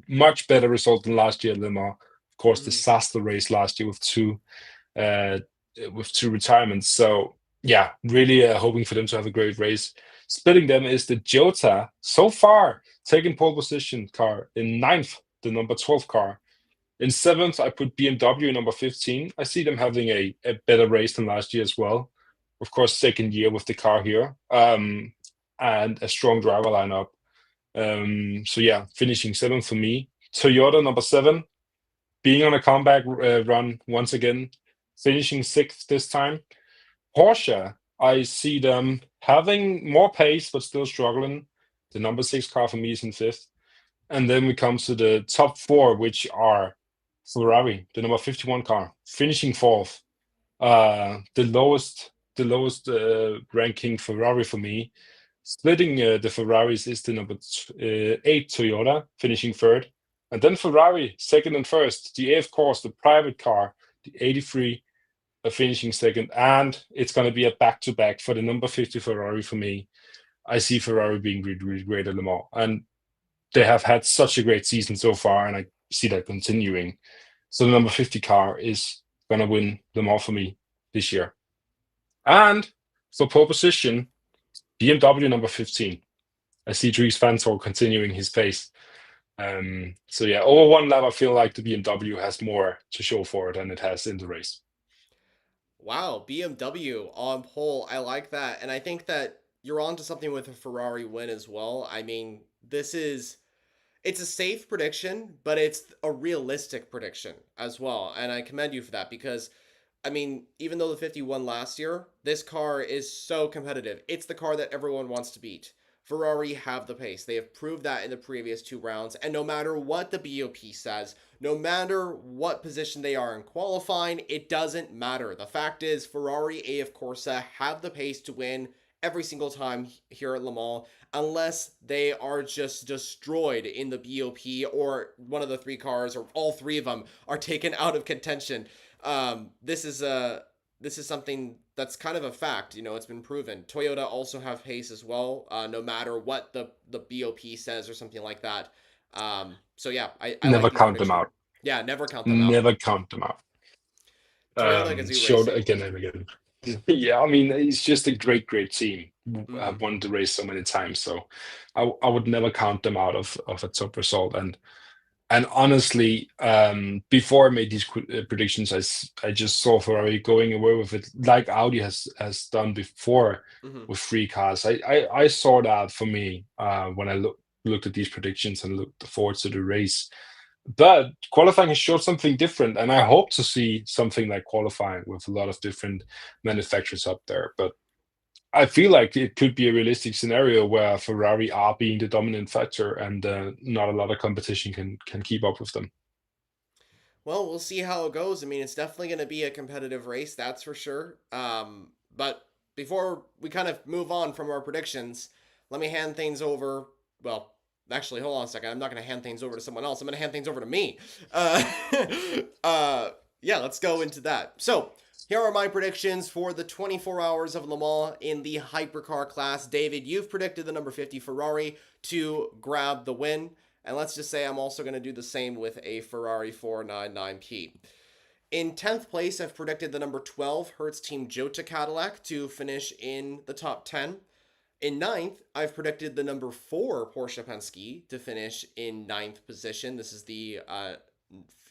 much better result than last year at Le Mans. Of course, Mm, disaster race last year uh, with two retirements. So yeah, really hoping for them to have a great race. Splitting them is the Jota, so far taking pole position car in ninth, the number 12 car. In seventh, I put BMW number 15. I see them having a better race than last year as well. Of course, second year with the car here, and a strong driver lineup. So yeah, finishing seventh for me. Toyota number 7, being on a comeback run once again, finishing sixth this time. Porsche, I see them having more pace but still struggling. The number 6 car for me is in fifth. And then we come to the top 4, which are Ferrari, the number 51 car, finishing fourth. The lowest ranking Ferrari for me. Splitting the Ferraris is the number 8 Toyota, finishing third. And then Ferrari, second and first. The AF Course, the private car, the 83, finishing second. And it's going to be a back-to-back for the number 50 Ferrari for me. I see Ferrari being really great at Le Mans. And they have had such a great season so far, and I see that continuing. So the number 50 car is going to win Le Mans for me this year. And for pole position, BMW number 15. I see Dries Vanthoor continuing his pace. So yeah, over one lap, I feel like the BMW has more to show for it than it has in the race. Wow, BMW on pole. I like that. And I think that you're onto something with a Ferrari win as well. I mean, it's a safe prediction, but it's a realistic prediction as well. And I commend you for that because I mean, even though the 51 last year, this car is so competitive. It's the car that everyone wants to beat. Ferrari have the pace. They have proved that in the previous two rounds. And no matter what the BOP says, no matter what position they are in qualifying, it doesn't matter. The fact is, Ferrari AF Corsa have the pace to win every single time here at Le Mans, unless they are just destroyed in the BOP or one of the three cars or all three of them are taken out of contention. This is something that's kind of a fact. You know, it's been proven. Toyota also have pace as well, no matter what the BOP says or something like that. So yeah, I Never like your count them prediction. out. Yeah, never count them out. Never count them out. Toyota Gazoo Showed Racing. again and again. Yeah, I mean, it's just a great team. Mm-hmm. I've won the race so many times, so I would never count them out of a top result. And honestly, before I made these predictions, I just saw Ferrari going away with it, like Audi has done before Mm-hmm. with free cars. I saw that for me when I looked at these predictions and looked forward to the race. But qualifying has showed something different, and I hope to see something like qualifying with a lot of different manufacturers up there. But I feel like it could be a realistic scenario where Ferrari are being the dominant factor, and not a lot of competition can keep up with them. Well, we'll see how it goes. I mean, it's definitely going to be a competitive race, that's for sure. But before we kind of move on from our predictions, let me hand things over. Well, actually, hold on a second. I'm not going to hand things over to someone else. I'm going to hand things over to me. Uh, yeah, let's go into that. So, here are my predictions for the 24 hours of Le Mans in the hypercar class. David, you've predicted the number 50 Ferrari to grab the win. And let's just say I'm also going to do the same with a Ferrari 499P. In 10th place, I've predicted the number 12 Hertz Team Jota Cadillac to finish in the top 10. In ninth, I've predicted the number 4 Porsche Penske to finish in ninth position. This is the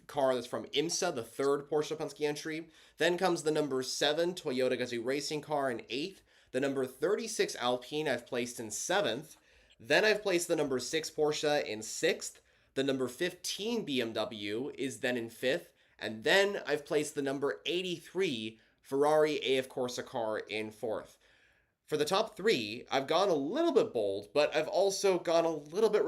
car that's from IMSA, the third Porsche Penske entry. Then comes the number 7 Toyota Gazoo Racing car in 8th. The number 36 Alpine I've placed in 7th. Then I've placed the number 6 Porsche in 6th. The number 15 BMW is then in 5th. And then I've placed the number 83 Ferrari AF Corsa car in 4th. For the top 3, I've gone a little bit bold, but I've also gone a little bit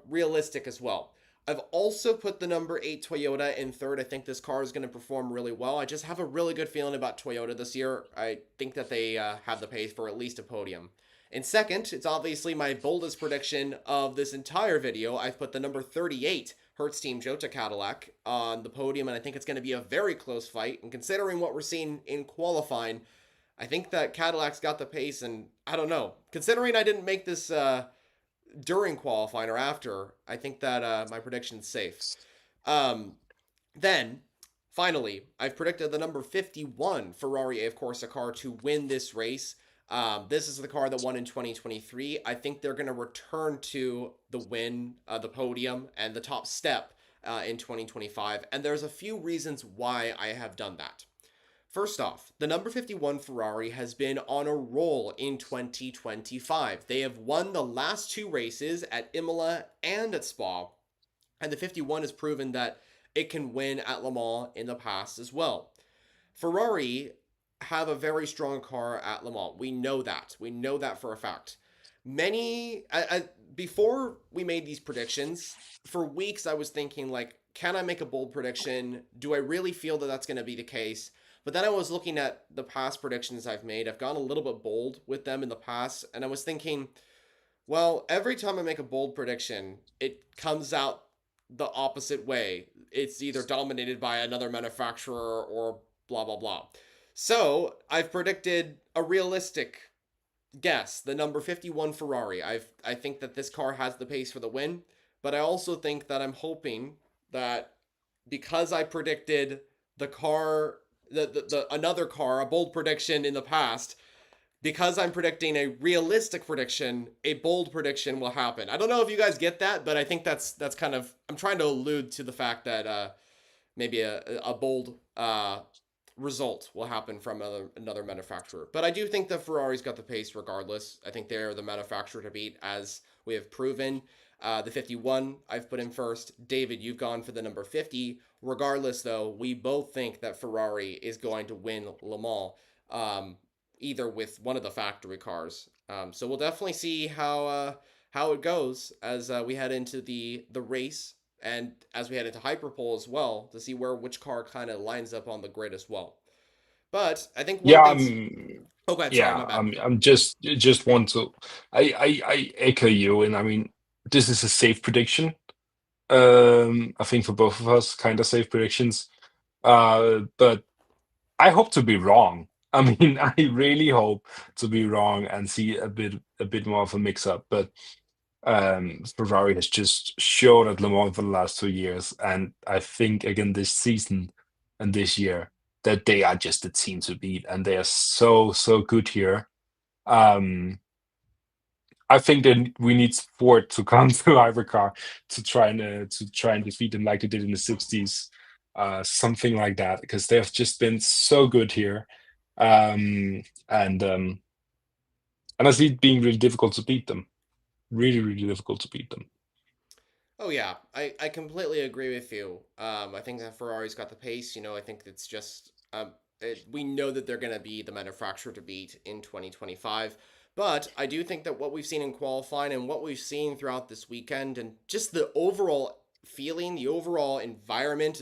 realistic as well. I've also put the number 8 Toyota in 3rd. I think this car is going to perform really well. I just have a really good feeling about Toyota this year. I think that they have the pace for at least a podium. In 2nd, it's obviously my boldest prediction of this entire video. I've put the number 38 Hertz Team Jota Cadillac on the podium, and I think it's going to be a very close fight. And considering what we're seeing in qualifying, I think that Cadillac's got the pace, and I don't know. Considering I didn't make this during qualifying or after, I think that my prediction's safe. Then, finally, I've predicted the number 51 Ferrari AF Corsa car to win this race. This is the car that won in 2023. I think they're going to return to the win, the podium, and the top step in 2025. And there's a few reasons why I have done that. First off, the number 51 Ferrari has been on a roll in 2025. They have won the last 2 races at Imola and at Spa, and the 51 has proven that it can win at Le Mans in the past as well. Ferrari have a very strong car at Le Mans. We know that. We know that for a fact. Before we made these predictions, for weeks I was thinking, like, can I make a bold prediction? Do I really feel that that's going to be the case? But then I was looking at the past predictions I've made. I've gone a little bit bold with them in the past, and I was thinking, well, every time I make a bold prediction, it comes out the opposite way. It's either dominated by another manufacturer or blah, blah, blah. So I've predicted a realistic guess, the number 51 Ferrari. I think that this car has the pace for the win, but I also think that I'm hoping that because I predicted the car, the another car, a bold prediction in the past, because I'm predicting a realistic prediction, a bold prediction will happen. I don't know if you guys get that, but I think that's kind of, I'm trying to allude to the fact that maybe a bold result will happen from another manufacturer. But I do think that Ferrari's got the pace regardless. I think they're the manufacturer to beat, as we have proven. The 51 I've put in first. David, you've gone for the number 50. Regardless, though, we both think that Ferrari is going to win Le Mans, either with one of the factory cars. So we'll definitely see how it goes as we head into the race, and as we head into Hyperpole as well, to see where which car kind of lines up on the grid as well. But I think one Yeah, thing's, oh, go ahead. Sorry, my bad. I'm just want to. I echo you, and I mean this is a safe prediction. I think for both of us, kind of safe predictions. But I hope to be wrong. I mean, I really hope to be wrong and see a bit more of a mix up. But Ferrari has just showed at Le Mans for the last 2 years, and I think again this season and this year that they are just the team to beat, and they are so good here. Um, I think that we need Ford to come to Hypercar to try and defeat them like they did in the '60s, something like that, because they have just been so good here, and I see it being really difficult to beat them, really difficult to beat them. Oh yeah, I completely agree with you. I think that Ferrari's got the pace. I think it's just we know that they're going to be the manufacturer to beat in 2025. But I do think that what we've seen in qualifying and what we've seen throughout this weekend, and just the overall feeling, the overall environment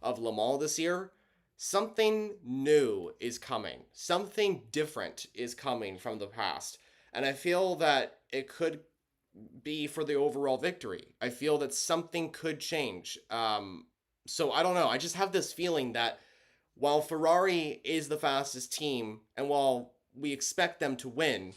of Le Mans this year, something new is coming. Something different is coming from the past. And I feel that it could be for the overall victory. I feel that something could change. So I don't know. I just have this feeling that while Ferrari is the fastest team, and while we expect them to win,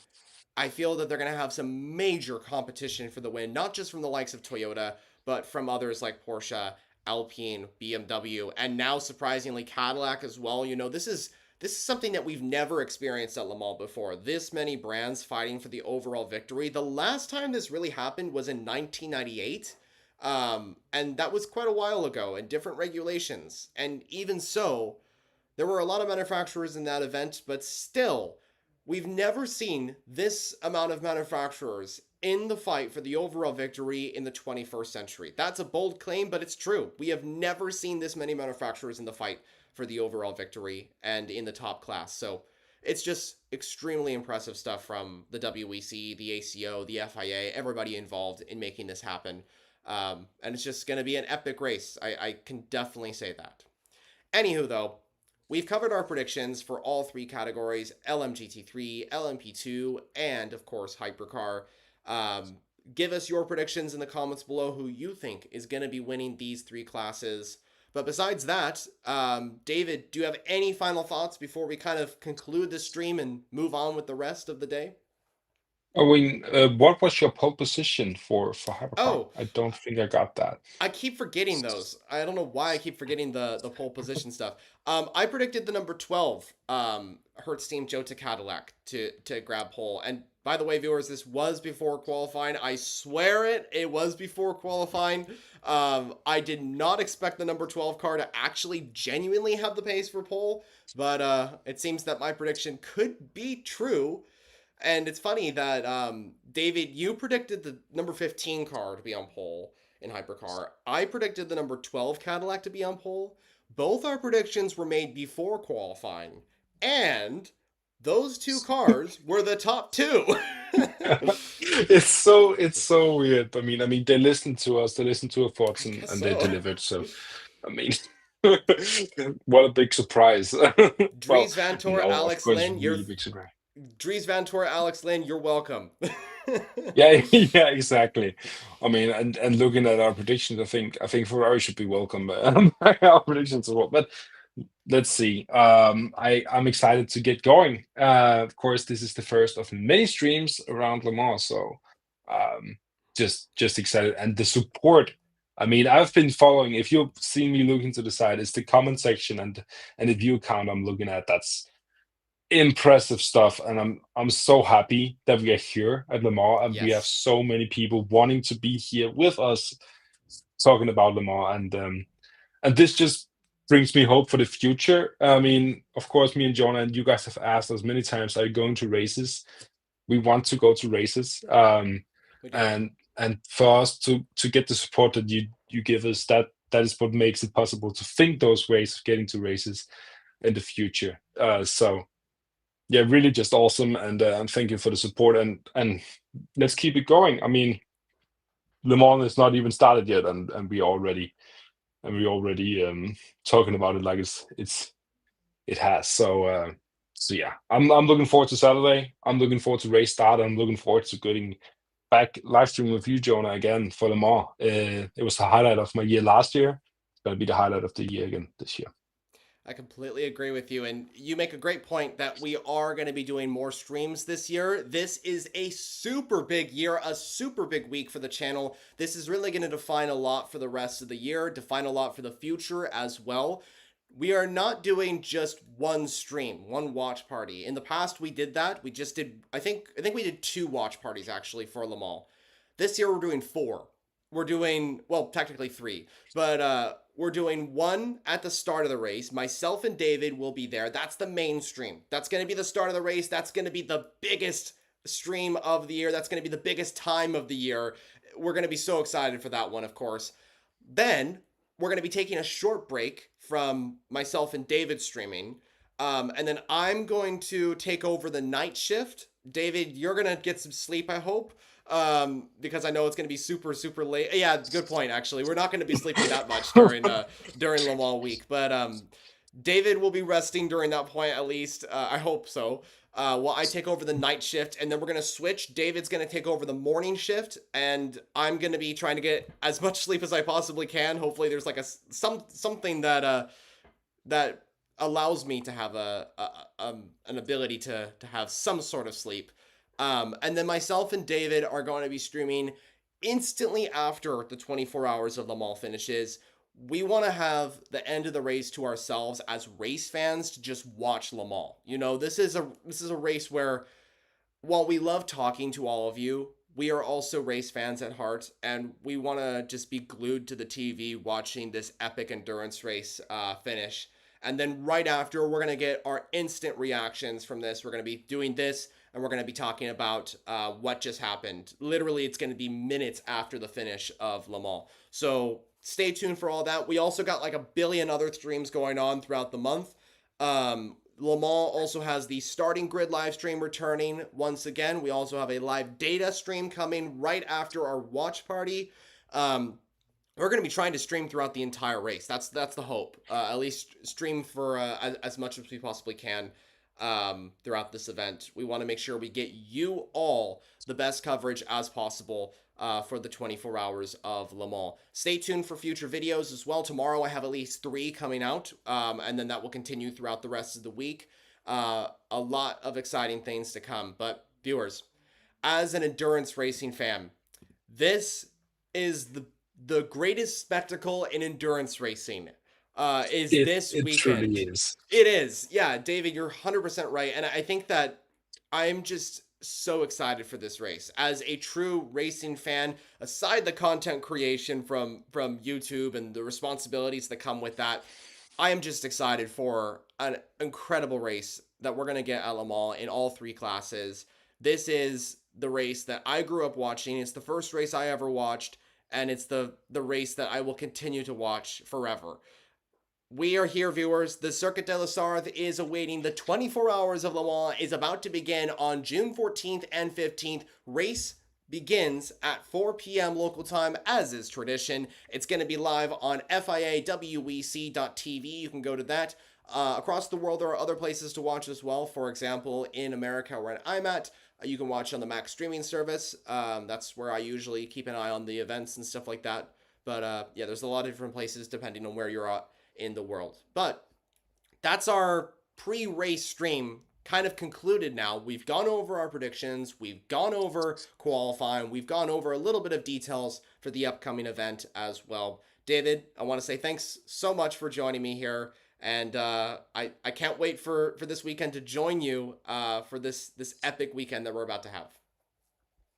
I feel that they're going to have some major competition for the win, not just from the likes of Toyota, but from others like Porsche, Alpine, BMW, and now surprisingly Cadillac as well. This is something that we've never experienced at Le Mans before. This many brands fighting for the overall victory. The last time this really happened was in 1998. And that was quite a while ago, and different regulations. And even so, there were a lot of manufacturers in that event, but still, we've never seen this amount of manufacturers in the fight for the overall victory in the 21st century. That's a bold claim, but it's true. We have never seen this many manufacturers in the fight for the overall victory and in the top class. So it's just extremely impressive stuff from the WEC, the ACO, the FIA, everybody involved in making this happen. And it's just going to be an epic race. I can definitely say that. Anywho, though, we've covered our predictions for all three categories: LMGT3, LMP2, and of course, Hypercar. Give us your predictions in the comments below who you think is going to be winning these three classes. But besides that, David, do you have any final thoughts before we kind of conclude this stream and move on with the rest of the day? I mean, what was your pole position for Hypercar? Oh, I don't think I got that. I keep forgetting those. I don't know why I keep forgetting the pole position stuff. I predicted the number 12 Hertz Team Jota Cadillac to grab pole. And by the way, viewers, this was before qualifying. I swear it was before qualifying. I did not expect the number 12 car to actually genuinely have the pace for pole, but it seems that my prediction could be true. And it's funny that David, you predicted the number 15 car to be on pole in Hypercar. I predicted the number 12 Cadillac to be on pole. Both our predictions were made before qualifying, and those two cars were the top two. It's so weird. I mean, they listened to us, they listened to our thoughts, I guess and they so. delivered. So, I mean, what a big surprise. Well, Dries Vantor, no, of Alex course, Lynn, really big surprise. Dries Vantor, Alex Lynn, you're welcome. Yeah, yeah, exactly. I mean, and looking at our predictions, I think Ferrari should be welcome by our predictions as well. But let's see. I'm excited to get going. Of course, this is the first of many streams around Le Mans, so um, just excited, and the support. I mean, I've been following. If you've seen me looking to the side, it's the comment section and the view count I'm looking at. impressive stuff, and I'm so happy that we are here at Le Mans, and we have Yes. so many people wanting to be here with us talking about Le Mans, and this just brings me hope for the future. I mean, of course, me and Jonah and you guys have asked us many times, are you going to races? We want to go to races, We do. and for us to get the support that you give us, that is what makes it possible to think those ways of getting to races in the future. So yeah, really just awesome, and thank you for the support, and let's keep it going. I mean, Le Mans is not even started yet, and we already talking about it like it has. So yeah, I'm looking forward to Saturday. I'm looking forward to race start. I'm looking forward to getting back live streaming with you, Jonah, again for Le Mans. It was the highlight of my year last year. It's gonna be the highlight of the year again this year. I completely agree with you. And you make a great point that we are going to be doing more streams this year. This is a super big year, a super big week for the channel. This is really going to define a lot for the rest of the year, define a lot for the future as well. We are not doing just one stream, one watch party. In the past, we did that. We just did, I think we did 2 watch parties actually for Le Mans. This year, we're doing 4. We're doing, well, technically 3, but we're doing 1 at the start of the race. Myself and David will be there. That's the main stream. That's going to be the start of the race. That's going to be the biggest stream of the year. That's going to be the biggest time of the year. We're going to be so excited for that one, of course. Then we're going to be taking a short break from myself and David streaming. And then I'm going to take over the night shift. David, you're going to get some sleep, I hope, because I know it's going to be super, super late. Yeah, good point, actually. We're not going to be sleeping that much during Le Mans week. But David will be resting during that point, at least. I hope so. While I take over the night shift, and then we're gonna switch. David's gonna take over the morning shift, and I'm gonna be trying to get as much sleep as I possibly can. Hopefully, there's like something that allows me to have an ability to have some sort of sleep. And then myself and David are going to be streaming instantly after the 24 hours of Le Mans finishes. We want to have the end of the race to ourselves as race fans to just watch Le Mans. You know, this is a race where while we love talking to all of you, we are also race fans at heart, and we want to just be glued to the TV watching this epic endurance race finish. And then right after, we're going to get our instant reactions from this. We're going to be doing this, and we're going to be talking about what just happened. Literally, it's going to be minutes after the finish of Le Mans. So stay tuned for all that. We also got like a billion other streams going on throughout the month. Le Mans also has the starting grid live stream returning once again. We also have a live data stream coming right after our watch party. We're going to be trying to stream throughout the entire race. That's the hope. At least stream for as much as we possibly can throughout this event. We want to make sure we get you all the best coverage as possible for the 24 hours of Le Mans. Stay tuned for future videos as well. Tomorrow I have at least 3 coming out, and then that will continue throughout the rest of the week. A lot of exciting things to come. But viewers, as an endurance racing fan, this is the greatest spectacle in endurance racing. Is this It truly weekend. is. It is. Yeah, David, you're 100% right. And I think that I'm just so excited for this race. As a true racing fan, aside the content creation from YouTube and the responsibilities that come with that, I am just excited for an incredible race that we're going to get at Le Mans in all 3 classes. This is the race that I grew up watching. It's the first race I ever watched, and it's the race that I will continue to watch forever. We are here, viewers. The Circuit de la Sarthe is awaiting. The 24 hours of Le Mans is about to begin on June 14th and 15th. Race begins at 4 p.m. local time, as is tradition. It's going to be live on FIAWEC.tv. You can go to that. Across the world, there are other places to watch as well. For example, in America, where I'm at, you can watch on the Max streaming service. That's where I usually keep an eye on the events and stuff like that. But yeah, there's a lot of different places depending on where you're at in the world. But that's our pre-race stream kind of concluded now. We've gone over our predictions, we've gone over qualifying, we've gone over a little bit of details for the upcoming event as well. David, I want to say thanks so much for joining me here, And I can't wait for this weekend to join you for this epic weekend that we're about to have.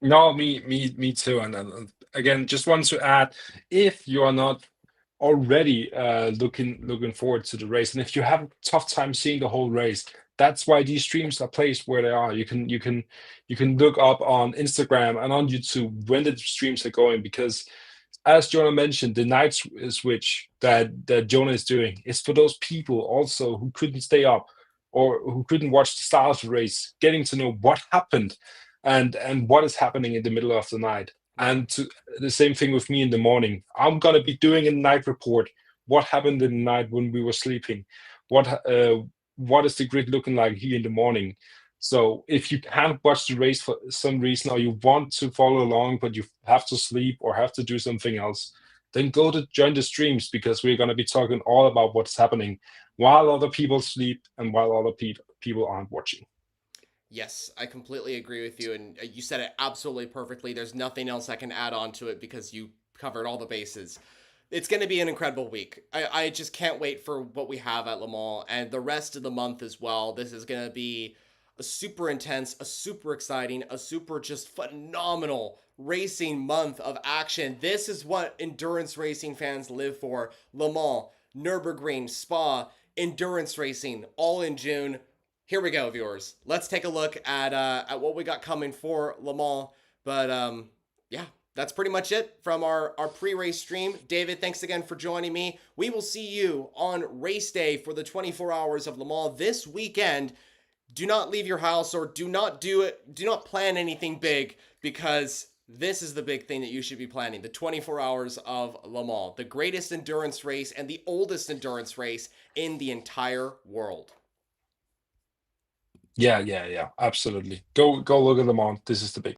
No, me too. And again, just want to add, if you are not already looking forward to the race, and if you have a tough time seeing the whole race, that's why these streams are placed where they are. You can look up on Instagram and on YouTube when the streams are going, because as Jonah mentioned, the switch that Jonah is doing is for those people also who couldn't stay up or who couldn't watch the start of the race, getting to know what happened and what is happening in the middle of the night. Right. And the same thing with me in the morning. I'm gonna be doing a night report. What happened in the night when we were sleeping? What is the grid looking like here in the morning? So if you can't watch the race for some reason, or you want to follow along but you have to sleep or have to do something else, then go to join the streams, because we're going to be talking all about what's happening while other people sleep and while other people aren't watching. Yes, I completely agree with you, and you said it absolutely perfectly. There's nothing else I can add on to it because you covered all the bases. It's going to be an incredible week. I just can't wait for what we have at Le Mans and the rest of the month as well. This is going to be a super intense, a super exciting, a super just phenomenal racing month of action. This is what endurance racing fans live for. Le Mans, Nürburgring, Spa, endurance racing, all in June. Here we go, viewers. Let's take a look at what we got coming for Le Mans. But yeah, that's pretty much it from our pre-race stream. David, thanks again for joining me. We will see you on race day for the 24 hours of Le Mans this weekend. Do not leave your house, or do not plan anything big, because this is the big thing that you should be planning. The 24 hours of Le Mans, the greatest endurance race and the oldest endurance race in the entire world. Yeah, absolutely. Go look at them on. This is the big